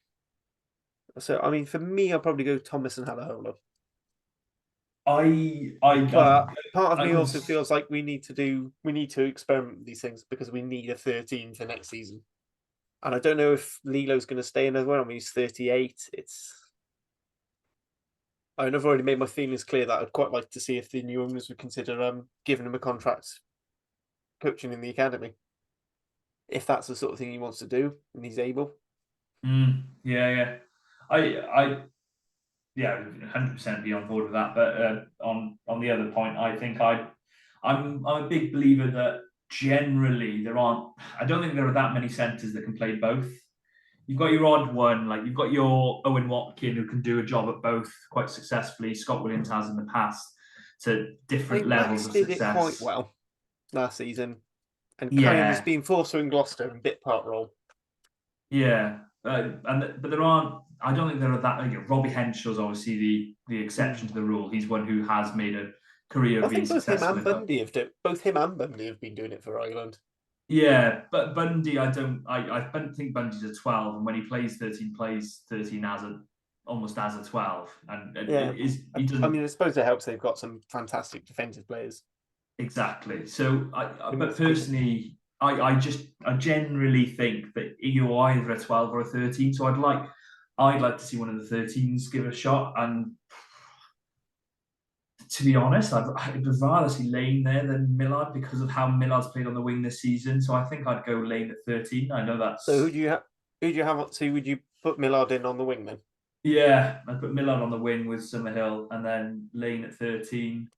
So I mean, for me, I'll probably go Thomas and Halaholo. But part of me also feels like we need to experiment with these things because we need a 13 for next season. And I don't know if Lilo's going to stay another one. I mean, he's 38. I've already made my feelings clear that I'd quite like to see if the new owners would consider giving him a contract coaching in the academy. If that's the sort of thing he wants to do and he's able. Yeah. I 100% be on board with that. But on the other point, I think I'm a big believer that generally I don't think there are that many centres that can play both. You've got your odd one, like you've got your Owen Watkin who can do a job at both quite successfully. Scott Williams has in the past to different levels of success. Did it quite well last season, and kind of has been forced in Gloucester and bit part role. Yeah, but there aren't. I don't think there are that. Robbie Henshaw's obviously the exception to the rule. He's one who has made a career I of being think successful. both him and Bundy have been doing it for Ireland. Yeah, but Bundy, I don't think Bundy's a 12, and when he plays 13 as almost as a 12, and Yeah, he doesn't. I suppose it helps. They've got some fantastic defensive players. Exactly. So, but It's good. personally, I generally think that you're either a 12 or a 13. So I'd like to see one of the 13s give it a shot. And to be honest, I'd rather see Lane there than Millard because of how Millard's played on the wing this season. So I think I'd go Lane at 13. I know So that's who do you have? So would you put Millard in on the wing then? yeah. I put Millard on the wing with Summerhill and then Lane at 13.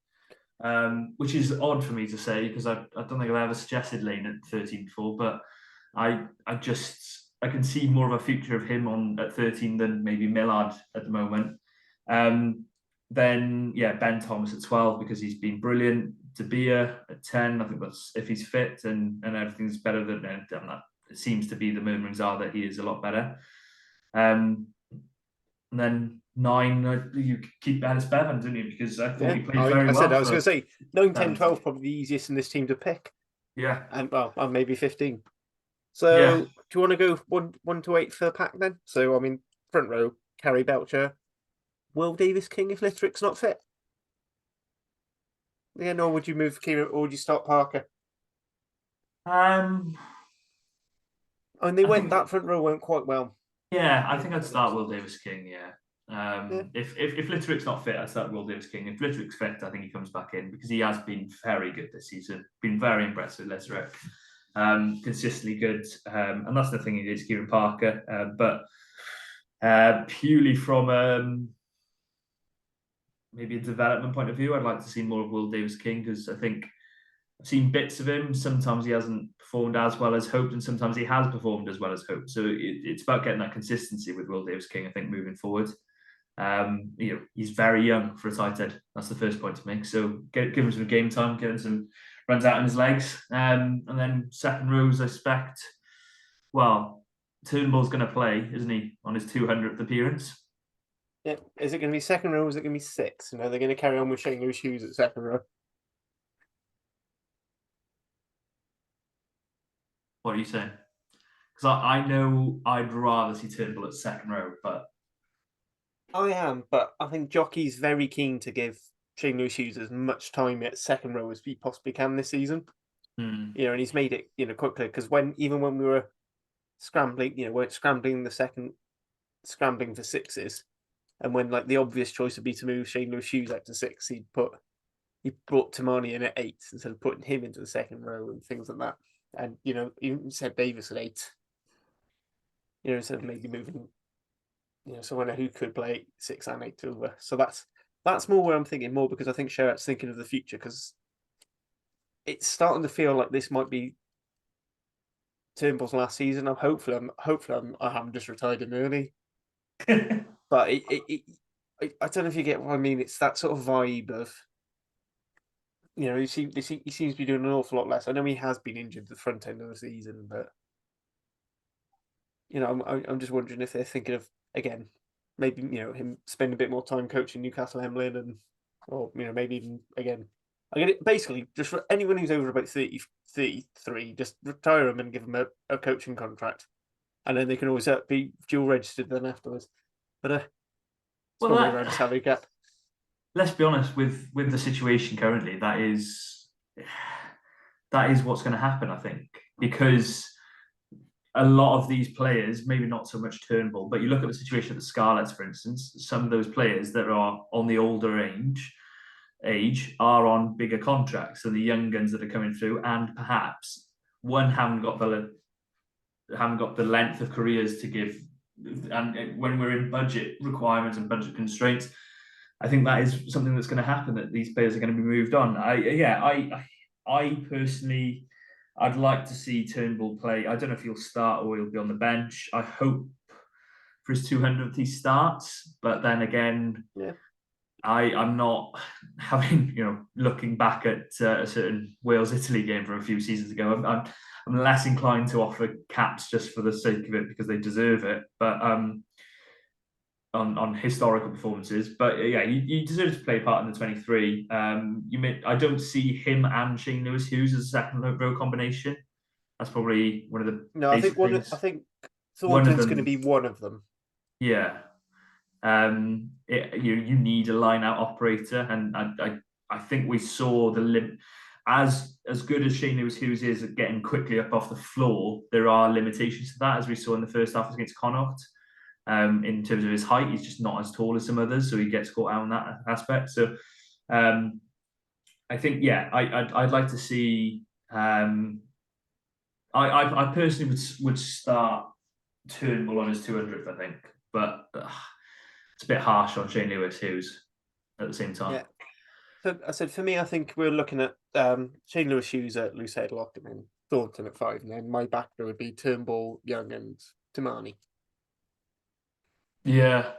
Which is odd for me to say because I don't think I've ever suggested Lane at 13 before, but I can see more of a future of him on at 13 than maybe Millard at the moment. Then yeah, Ben Thomas at 12 because he's been brilliant. De Beer at 10, I think that's if he's fit and everything's better than it seems to be the murmurings are that he is a lot better. And then 9, you keep Alice Bevan, didn't you? Because I thought he played very well. I was going to say 9, 10, 12 probably the easiest in this team to pick. Yeah. And maybe 15. So do you want to go 1 to 8 for the pack then? So I mean, front row, Carey Belcher, Will Davis King if Litterick's not fit. Yeah, no, would you move Kieran or would you start Parker? And that front row went quite well. Yeah, I think I'd start Will Davis King. Yeah. If Litterick's not fit, I'd start Will Davis King. If Litterick's fit, I think he comes back in because he has been very good this season. Been very impressive, Litterick. Consistently good, and that's the thing he is, Kieran Parker. But purely from maybe a development point of view, I'd like to see more of Will Davis King because I think I've seen bits of him. Sometimes he hasn't performed as well as hoped, and sometimes he has performed as well as hoped. So it's about getting that consistency with Will Davis King, I think, moving forward. He's very young for a tight end. That's the first point to make. So give him some game time, give him some runs out in his legs. And then second rows, I expect, Turnbull's going to play, isn't he, on his 200th appearance? Yeah. Is it going to be second row or is it going to be 6? They're going to carry on with Shane Lewis Hughes at second row. What are you saying? Because I know I'd rather see Turnbull at second row, but I am, but I think Jockey's very keen to give Shane Lewis Hughes as much time at second row as he possibly can this season. And he's made it, quite clear because even when we were scrambling, weren't scrambling scrambling for sixes, and when like the obvious choice would be to move Shane Lewis Hughes out to 6, he brought Tamani in at 8 instead of putting him into the second row and things like that. And even said Davis at 8. Instead of maybe moving, someone who could play 6 and 8 over. So that's more where I'm thinking more because I think Sherratt's thinking of the future because it's starting to feel like this might be Turnbull's last season. Hopefully I haven't just retired him early. But I don't know if you get what I mean. It's that sort of vibe of he seems to be doing an awful lot less. I know he has been injured the front end of the season, but I'm just wondering if they're thinking of again maybe him spending a bit more time coaching Newcastle Emlyn or maybe even again. I get it basically just for anyone who's over about 30, 33, just retire him and give him a coaching contract, and then they can always be dual registered then afterwards. But probably around salary cap. Let's be honest with the situation currently. That is what's going to happen, I think, because a lot of these players, maybe not so much Turnbull, but you look at the situation at the Scarlets, for instance. Some of those players that are on the older age are on bigger contracts than the young guns that are coming through, and perhaps one haven't got the length of careers to give. And when we're in budget requirements and budget constraints, I think that is something that's going to happen, that these players are going to be moved on. I personally, I'd like to see Turnbull play. I don't know if he'll start or he'll be on the bench. I hope for his 200th he starts, but then again, I'm not having, looking back at a certain Wales-Italy game from a few seasons ago, I'm less inclined to offer caps just for the sake of it because they deserve it. But on historical performances. But yeah, he deserves to play a part in the 23. I don't see him and Shane Lewis-Hughes as a second row combination. That's probably one of the No, basic I things. think One of Thornton's going to them, be one of them. yeah. You need a line out operator, and I think we saw the limit. As good as Shane Lewis-Hughes is at getting quickly up off the floor, there are limitations to that, as we saw in the first half against Connacht. In terms of his height, he's just not as tall as some others, so he gets caught out in that aspect. So I think, yeah, I'd like to see. I personally would start Turnbull on his 200th, I think, but it's a bit harsh on Shane Lewis-Hughes at the same time. Yeah. So I said for me, I think we're looking at Shane Lewis-Hughes at loose headlock and then Thornton at 5, and then my back row would be Turnbull, Young, and Tamani. Yeah.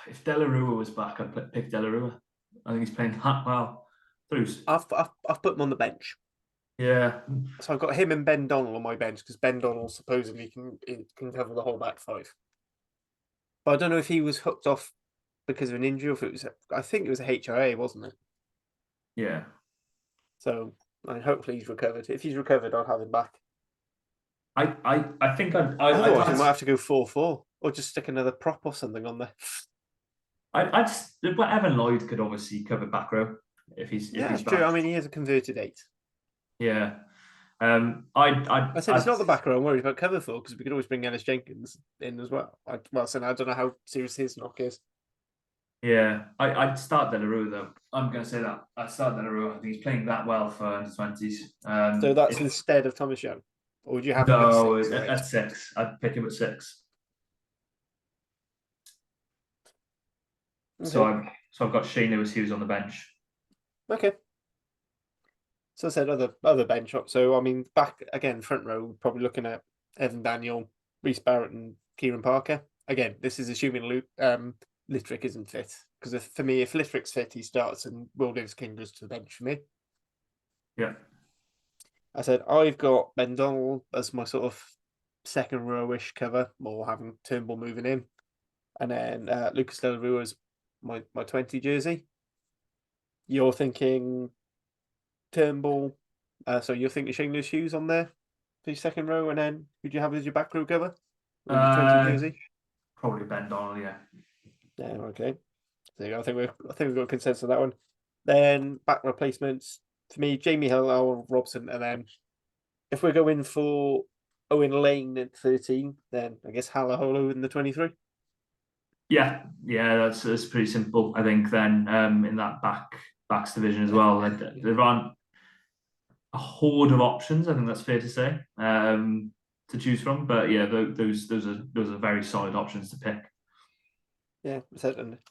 If Delarua was back, I'd pick Delarua. I think he's playing that well. Bruce. I've put him on the bench. Yeah. So I've got him and Ben Donnell on my bench because Ben Donnell supposedly can cover the whole back 5. But I don't know if he was hooked off because of an injury or if it was. I think it was a HIA, wasn't it? Yeah. So hopefully he's recovered. If he's recovered, I'll have him back. I think Otherwise, we might have to go 4-4 or just stick another prop or something on there. but Evan Lloyd could obviously cover back row if he's That's back. true. I mean, he is a converted 8. Yeah. I said it's not the back row I'm worried about cover for because we could always bring Ellis Jenkins in as well. I don't know how serious his knock is. Yeah, I'd start Delarue though. I'm going to say that I'd start Delarue. I think he's playing that well for under 20s. So that's instead of Thomas Young, or would you have him no at 6? at 6? I'd pick him at 6. Okay. So I've got Shane Lewis-Hughes on the bench. Okay. So I said other bench up. So I mean, back again, front row, probably looking at Evan Daniel, Reece Barrett, and Kieran Parker. Again, this is assuming Littrick isn't fit because for me, if Littrick's fit, he starts and Will Davis-King goes to the bench for me. Yeah. I said I've got Ben Donnell as my sort of second rowish cover, more having Turnbull moving in, and then Lucas Delarue as my 20 jersey. You're thinking Turnbull, so you're thinking Shane Lewis-Hughes on there for your second row, and then who'd you have as your back row cover with your 20 jersey? Probably Ben Donnell, yeah. Yeah, okay. So I think we've got consensus on that one. Then back replacements for me, Jamie Hill, Al Robson, and then if we're going for Owen Lane at 13, then I guess Halaholo in the 23. Yeah, that's pretty simple. I think then in that backs division as well, there aren't a horde of options. I think that's fair to say to choose from. But yeah, those are very solid options to pick. Yeah,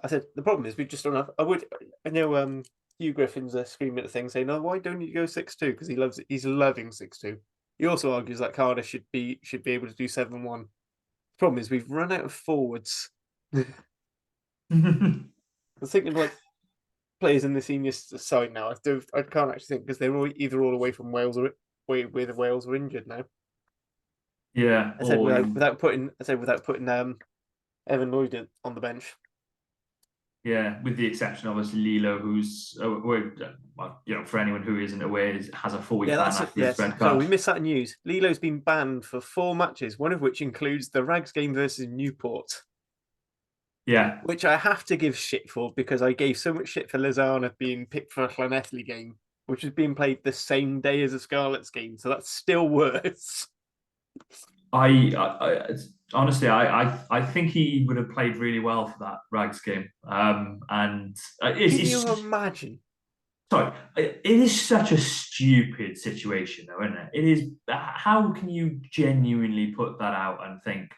I said the problem is we just don't have. I know Hugh Griffin's screaming at things saying, "No, why don't you go 6-2?" Because he's loving 6-2. He also argues that Cardiff should be able to do 7-1. The problem is we've run out of forwards. I was thinking of like players in the senior side now. I can't actually think because they're either all away from Wales or where the Wales are injured now. Yeah, I said without putting Evan Lloyd on the bench. Yeah, with the exception, obviously, Lilo, who's, for anyone who isn't aware, has a 4-week ban after his red card. So we missed that news. Lilo's been banned for 4 matches, one of which includes the Rags game versus Newport. Yeah. Which I have to give shit for because I gave so much shit for Lozana being picked for a Llanelli game, which is being played the same day as a Scarlets game. So that's still worse. Honestly, I think he would have played really well for that Rags game. And can you imagine? Sorry, it is such a stupid situation, though, isn't it? It is. How can you genuinely put that out and think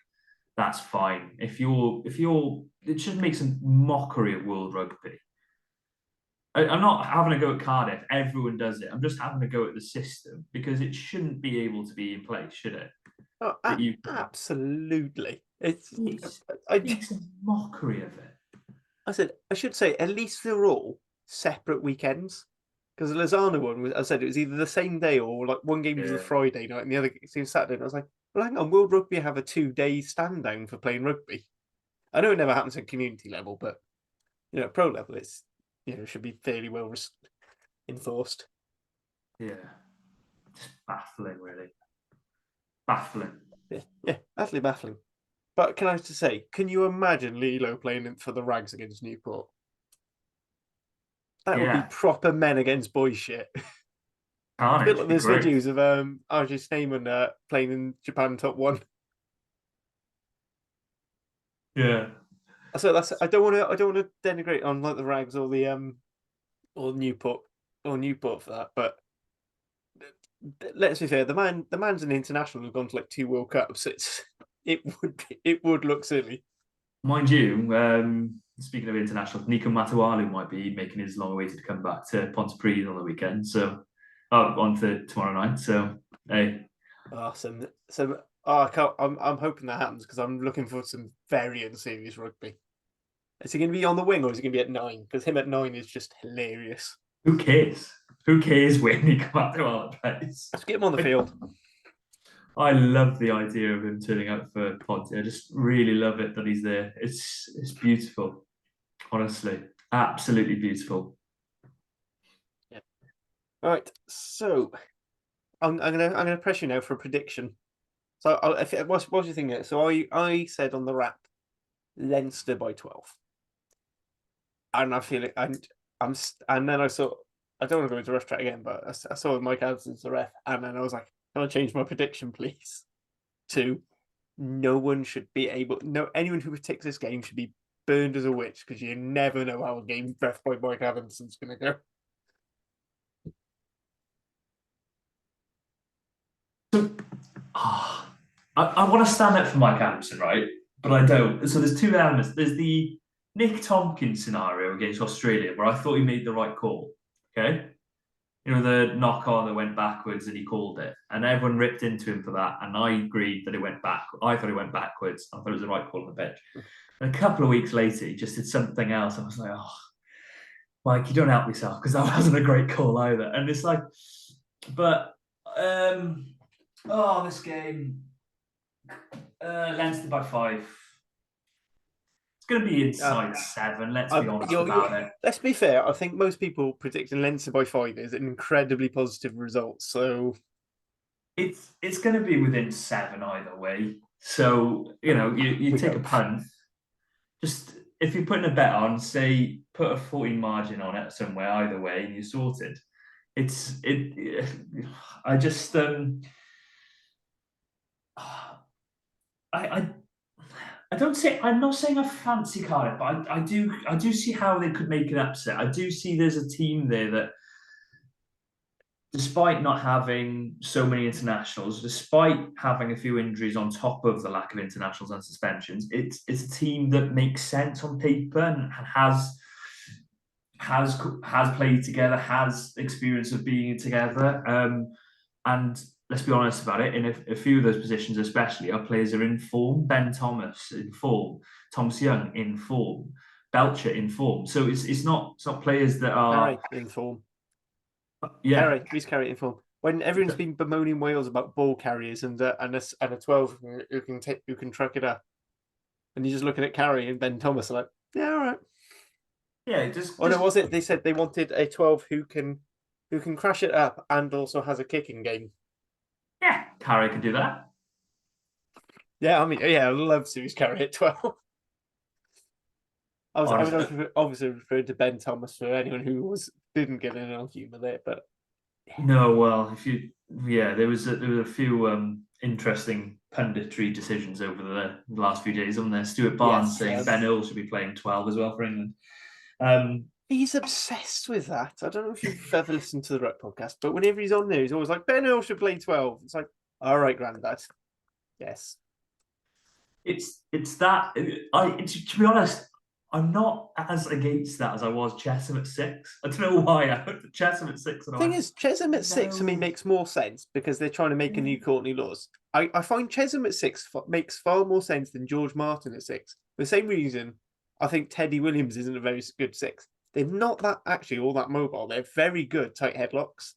that's fine? If you're, it just makes a mockery of world rugby. I'm not having a go at Cardiff. Everyone does it. I'm just having a go at the system because it shouldn't be able to be in place, should it? Oh, absolutely. It's a mockery of it. I said I should say at least they're all separate weekends because the Lozano one was. I said it was either the same day or like one game was a Friday night and the other seems Saturday. And I was like, well, hang on, will rugby have a 2-day stand down for playing rugby? I know it never happens at community level, but pro level, it's should be fairly well enforced. Yeah, just baffling, really. Baffling. Yeah, utterly baffling. But can I just say, can you imagine Lilo playing for the Rags against Newport? That would be proper men against boys shit. Carnage, a bit like be those great. videos of RJ Sneyman playing in Japan Top 1. Yeah. So I don't want to denigrate on like the Rags or the or Newport for that, but let's be fair, the man's an international who's gone to like 2 World Cups. It would look silly. Mind you, speaking of international, Nico Matawalu might be making his long-awaited comeback to Ponty on the weekend. So, on for tomorrow night. So, hey. Awesome. I'm hoping that happens because I'm looking for some very unserious rugby. Is he going to be on the wing or is he going to be at 9? Because him at 9 is just hilarious. Who cares? Who cares when Nico Matawalu plays? Let's get him on the field. I love the idea of him turning up for Ponty. I just really love it that he's there. It's beautiful, honestly, absolutely beautiful. Yeah. All right, so I'm gonna press you now for a prediction. So what's your thing there? So I said on the wrap, Leinster by 12, and I feel it. And then I saw. I don't want to go into rough track again, but I saw Mike Addison's the ref, and then I was like, "Can I change my prediction, please?" To no one should be able. No, anyone who takes this game should be burned as a witch because you never know how a game ref by Mike Addison's going to go. So, I want to stand up for Mike Adamson, right? But I don't. So there's 2 elements. There's the Nick Tompkins scenario against Australia, where I thought he made the right call. Okay. The knock on that went backwards and he called it. And everyone ripped into him for that. And I agreed that it went back. I thought it went backwards. I thought it was the right call on the pitch. And a couple of weeks later, he just did something else. I was like, oh, Mike, you don't help yourself because that wasn't a great call either. And it's like, but, this game, Leinster by 5. It's going to be inside 7. Let's be honest about it. Let's be fair. I think most people predicting Leinster by 5 is an incredibly positive result. So it's going to be within 7 either way. So you take a punt. Just if you're putting a bet on, say put a 14 margin on it somewhere either way, and you're sorted. I just I don't say I'm not saying I fancy Cardiff, but I do see how they could make an upset. I do see there's a team there that, despite not having so many internationals, despite having a few injuries on top of the lack of internationals and suspensions, it's a team that makes sense on paper and has played together, has experience of being together, and let's be honest about it, in a few of those positions especially, our players are in form. Ben Thomas in form, Thomas Young in form, Belcher in form. So it's not players that are in form. Yeah, He's carrying in form. When everyone's been bemoaning Wales about ball carriers and a 12 who can truck it up, and you're just looking at Carey and Ben Thomas, like, yeah, all right. Yeah, just. No, was it? They said they wanted a 12 who can crash it up and also has a kicking game. Yeah, Carey could do that. Yeah, I mean, yeah, I love Series Carey at 12. I was obviously referring to Ben Thomas for anyone who didn't get an argument there, but no, well, there was a few interesting punditry decisions over the last few days, wasn't there? Stuart Barnes saying Ben Earl should be playing 12 as well for England. He's obsessed with that. I don't know if you've ever listened to the Ruck podcast, but whenever he's on there, he's always like, Ben Earl should play 12. It's like, all right, Grandad. Yes. It's that. To be honest, I'm not as against that as I was Chesham at 6. I don't know why. I looked at Chesham at 6. The thing is, Chesham at 6 to me makes more sense because they're trying to make a new Courtney Laws. I find Chesham at 6 makes far more sense than George Martin at 6. For the same reason, I think Teddy Williams isn't a very good 6. They're not that actually all that mobile. They're very good tight headlocks,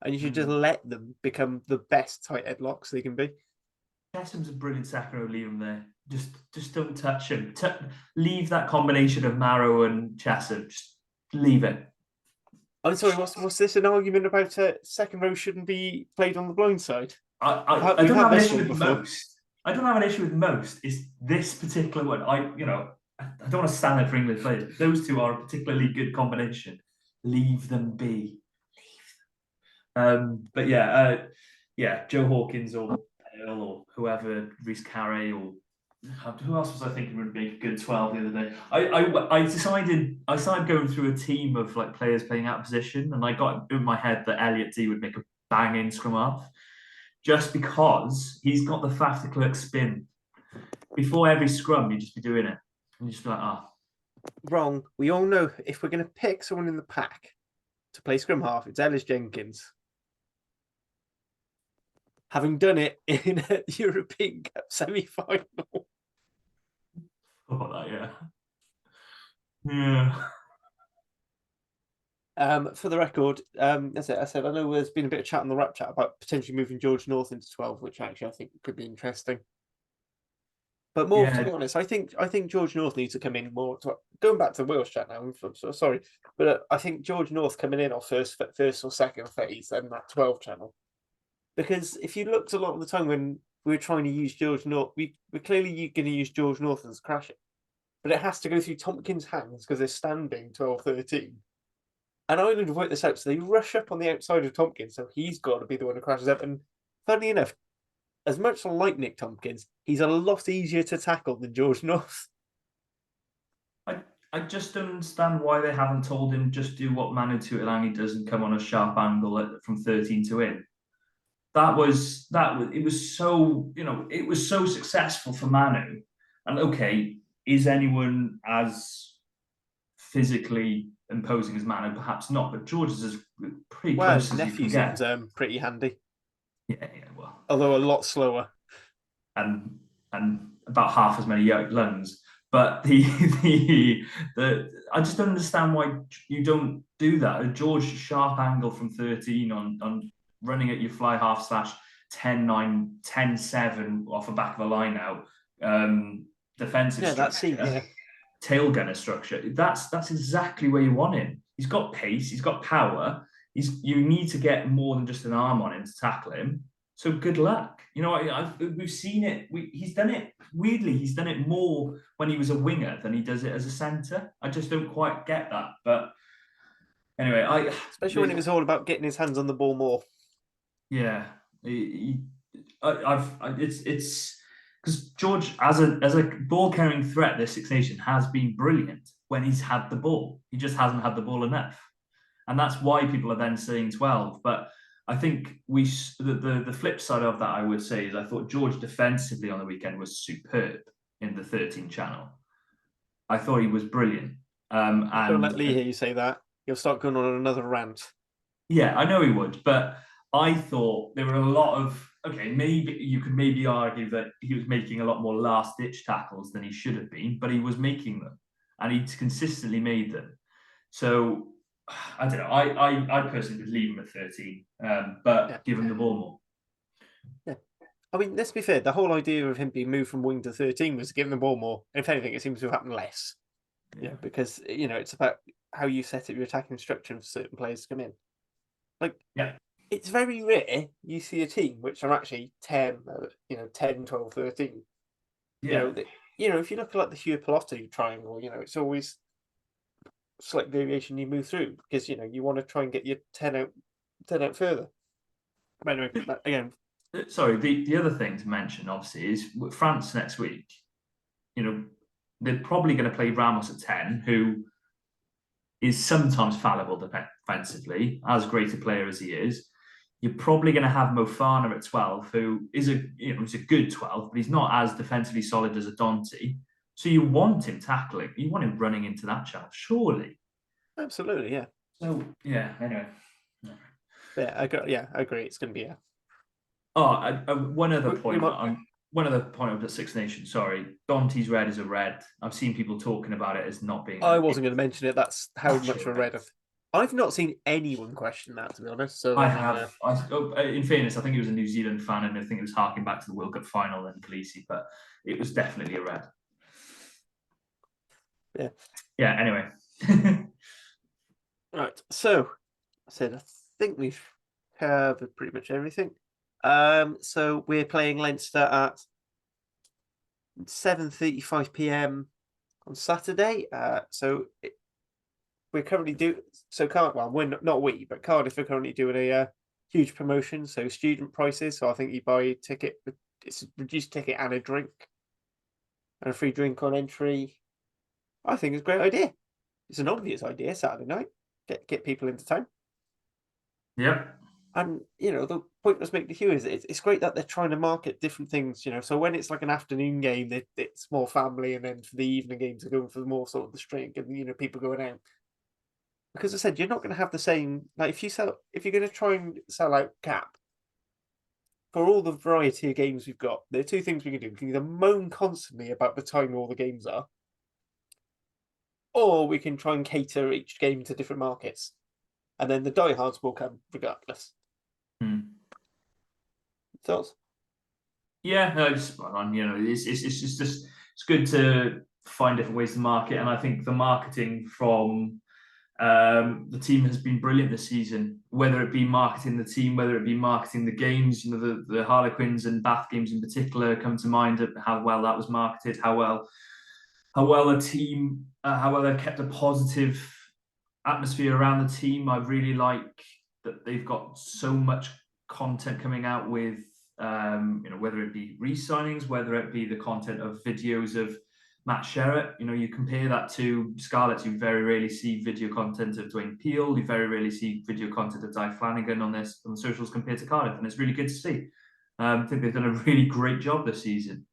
and you should just let them become the best tight headlocks they can be. Chessum's a brilliant second row. Leave him there. Just don't touch him. Leave that combination of Marrow and Chessum. Just leave it. I'm sorry, what's this an argument about second row shouldn't be played on the blind side? I We've don't had have an this issue one with before. most. I don't have an issue with most. It's this particular one. I don't want to stand there for England players. Those two are a particularly good combination. Leave them be. But yeah, Joe Hawkins or Hale or whoever, Reece Carey or who else was I thinking would make a good 12 the other day? I decided I started going through a team of like players playing out of position, and I got in my head that Elliot D would make a banging scrum half just because he's got the faff de Klerk spin. Before every scrum, you just be doing it. And you just be like, ah. Wrong. We all know if we're going to pick someone in the pack to play scrum half, it's Ellis Jenkins. Having done it in a European Cup semi-final. Oh, that, yeah. Yeah. For the record, as I said, I know there's been a bit of chat on the rap chat about potentially moving George North into 12, which actually I think could be interesting. But more to be honest, I think George North needs to come in more. Going back to the Wales chat now, I'm so sorry, but I think George North coming in off first or second phase and that 12 channel, because if you looked a lot of the time when we were trying to use George North, we're clearly going to use George North as crashing, but it has to go through Tompkins' hands because they're standing 12-13. And Ireland have worked this out, so they rush up on the outside of Tompkins, so he's got to be the one who crashes up. And funny enough, as much like Nick Tompkins, he's a lot easier to tackle than George North. I just don't understand why they haven't told him just do what Manu Tuilagi does and come on a sharp angle from 13 to in. It was so, it was so successful for Manu. And okay, is anyone as physically imposing as Manu? Perhaps not, but George is as pretty close as you can get. Pretty handy. Yeah, well, although a lot slower and about half as many lungs. But the I just don't understand why you don't do that. A George sharp angle from 13 on running at your fly half slash 10-9, 10-7 off the back of a line out. Defensive structure, tail gunner structure. That's exactly where you want him. He's got pace, he's got power. You need to get more than just an arm on him to tackle him. So good luck. We've seen it. He's done it weirdly. He's done it more when he was a winger than he does it as a centre. I just don't quite get that. But anyway, especially when it was all about getting his hands on the ball more. Yeah, it's because George as a ball carrying threat this Six Nations has been brilliant when he's had the ball. He just hasn't had the ball enough, and that's why people are then saying 12. But I think the flip side of that, I would say, is I thought George defensively on the weekend was superb in the 13 channel. I thought he was brilliant. Don't let Lee hear you say that. You'll start going on another rant. Yeah, I know he would, but I thought there were a lot of, maybe you could argue that he was making a lot more last-ditch tackles than he should have been, but he was making them, and he'd consistently made them. So I don't know. I personally would leave him at 13, but give him the ball more. Yeah. I mean, let's be fair. The whole idea of him being moved from wing to 13 was to give him the ball more. If anything, it seems to have happened less. Yeah, because it's about how you set up your attacking structure for certain players to come in. It's very rare you see a team which are actually 10, 12, 13. Yeah. If you look at the Hugh Pelotti triangle, it's always slight variation you move through because you want to try and get your 10 out further. But anyway, again. Sorry, the other thing to mention, obviously, is France next week. They're probably going to play Ramos at 10, who is sometimes fallible defensively, as great a player as he is. You're probably going to have Mofana at 12, who is is a good 12, but he's not as defensively solid as a Dante. So you want him tackling. You want him running into that channel, surely. Absolutely, yeah. So, yeah, anyway. Yeah, I agree. It's going to be one other point. One other point of the Six Nations. Sorry, Dante's red is a red. I've seen people talking about it as not being. I wasn't going to mention it. That's how much of a red. I've not seen anyone question that, to be honest. So I have. In fairness, I think it was a New Zealand fan, and I think it was harking back to the World Cup final and Khaleesi, but it was definitely a red. yeah. Yeah. Anyway. Right. So I said I think we've covered pretty much everything. So we're playing Leinster at 7:35 p.m. on Saturday. We're currently but Cardiff are currently doing a huge promotion. So student prices. So I think you buy a ticket, it's a reduced ticket and a drink, and a free drink on entry. I think it's a great idea. It's an obvious idea. Saturday night, get people into town. Yep. And the point I was making to Hugh is it's great that they're trying to market different things. So when it's like an afternoon game, it's more family, and then for the evening games, they're going for more sort of the strength and people going out. Because I said you're not going to have the same, like if you're going to try and sell out Cap for all the variety of games we've got. There are two things we can do. We can either moan constantly about the time all the games are, or we can try and cater each game to different markets, and then the diehards will come regardless. Thoughts? Yeah, no, it's spot on. It's good to find different ways to market, and I think the marketing from the team has been brilliant this season. Whether it be marketing the team, whether it be marketing the games, the Harlequins and Bath games in particular come to mind. How well that was marketed, how well the team, how well they've kept a positive atmosphere around the team. I really like that they've got so much content coming out with, whether it be re-signings, whether it be the content of videos of Matt Sherratt. You compare that to Scarlets, you very rarely see video content of Dwayne Peel. You very rarely see video content of Di Flanagan on the socials compared to Cardiff, and it's really good to see. I think they've done a really great job this season.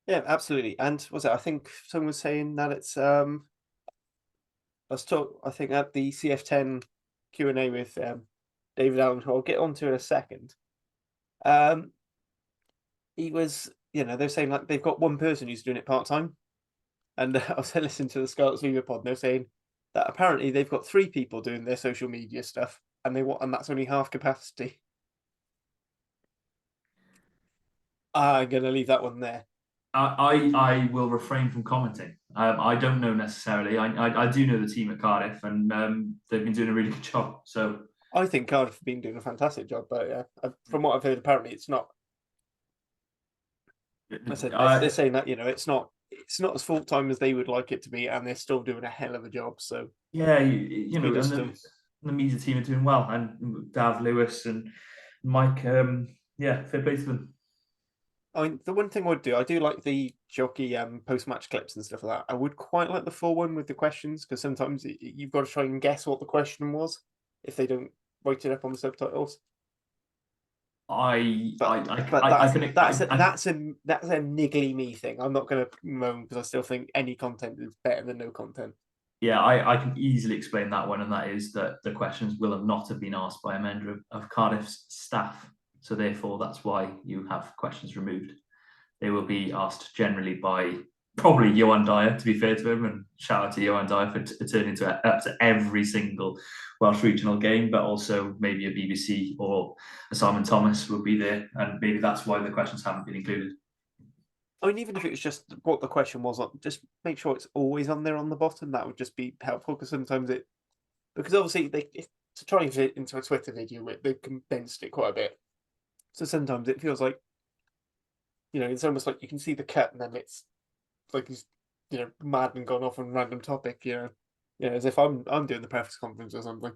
Yeah, absolutely. And I think someone was saying that it's I think at the CF10 Q&A with David Allen, who I'll get onto in a second. He was, they're saying like they've got one person who's doing it part-time. And I was listening to the Scarlets Fever pod, and they're saying that apparently they've got 3 people doing their social media stuff, and that's only half capacity. I'm gonna leave that one there. I will refrain from commenting. I don't know necessarily. I do know the team at Cardiff, and they've been doing a really good job. So I think Cardiff have been doing a fantastic job, but yeah, from what I've heard, apparently it's not. I said they're saying that it's not as full time as they would like it to be, and they're still doing a hell of a job. So yeah, and the media team are doing well, and Dav Lewis and Mike, fair play to them. I mean, the one thing I do like the jockey post-match clips and stuff like that. I would quite like the full one with the questions, because sometimes you've got to try and guess what the question was if they don't write it up on the subtitles. That's a niggly me thing. I'm not going to moan because I still think any content is better than no content. Yeah, I can easily explain that one, and that is that the questions will not have been asked by a member of Cardiff's staff. So therefore, that's why you have questions removed. They will be asked generally by probably Johan Dyer, to be fair to him, and shout out to Johan Dyer for turning up to every single Welsh regional game, but also maybe a BBC or a Simon Thomas will be there, and maybe that's why the questions haven't been included. I mean, even if it was just what the question was, just make sure it's always on there on the bottom. That would just be helpful, because sometimes because obviously to try and fit into a Twitter video, they've condensed it quite a bit. So sometimes it feels like, it's almost like you can see the cut, and then it's like he's, mad and gone off on a random topic, as if I'm doing the press conference or something.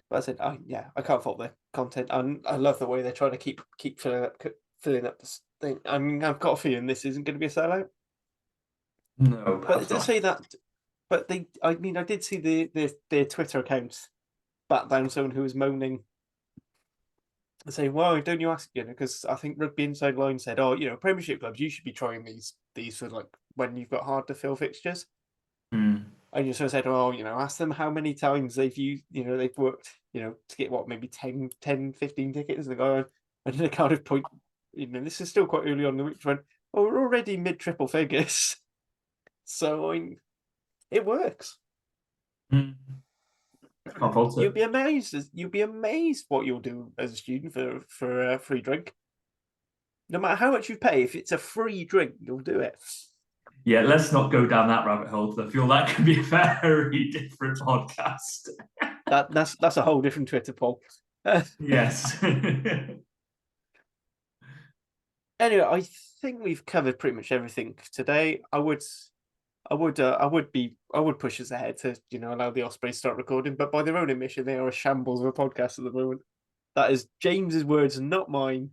But I said, I can't fault the content, and I love the way they're trying to keep filling up this thing. I mean, I've got a feeling this isn't going to be a sellout. No, but it does say that. But I did see their Twitter account bat down someone who was moaning and saying, "Why don't you ask?" Because I think Rugby Inside Line said, "Oh, Premiership clubs, you should be trying these for like when you've got hard to fill fixtures." And you sort of said, "Oh, ask them how many times they've worked, to get maybe 10, 15 tickets." And the guy, and then a kind of point, this is still quite early on in the week, went, "Oh, we're already mid triple figures." So it works. Mm. Can't fault You'll it. be amazed. You'll be amazed what you'll do as a student for a free drink. No matter how much you pay, if it's a free drink, you'll do it. Yeah, let's not go down that rabbit hole because I feel that could be a very different podcast. That's a whole different Twitter poll. Yes. Anyway, I think we've covered pretty much everything today. I would push us ahead to allow the Ospreys to start recording, but by their own admission, they are a shambles of a podcast at the moment. That is James's words, not mine.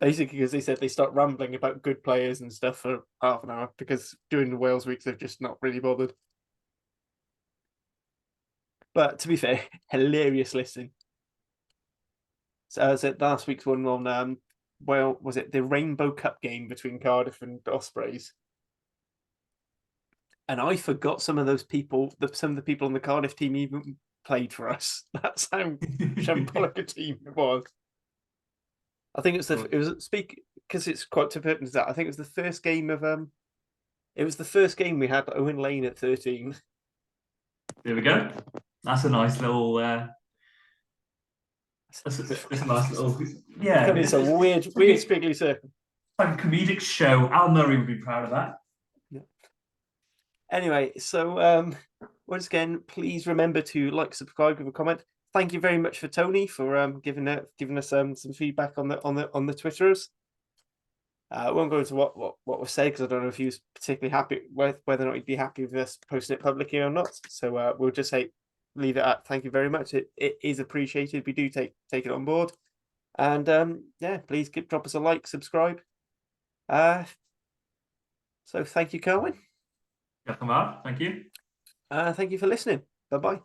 Basically, because they said they start rambling about good players and stuff for half an hour because during the Wales weeks they've just not really bothered. But to be fair, hilarious listening. So last week's one on was it the Rainbow Cup game between Cardiff and Ospreys? And I forgot some of those people. Some of the people on the Cardiff team even played for us. That's how shambolic a team it was. I think because it's quite to pertinent that I think it was the first game of it was the first game we had Owen Lane at 13. There we go. That's a nice little. That's a nice little. Yeah, It's a weird squiggly circle. Like a comedic show. Al Murray would be proud of that. Yeah. Anyway, so once again, please remember to like, subscribe, give a comment. Thank you very much for Tony for giving us some feedback on the Twitterers. I won't go into what was said because I don't know if he was particularly happy with whether or not he'd be happy with us posting it publicly or not. So we'll just leave it at thank you very much. It is appreciated. We do take it on board, and yeah, please drop us a like, subscribe. So thank you, Carwyn. Thank you. Thank you for listening. Bye bye.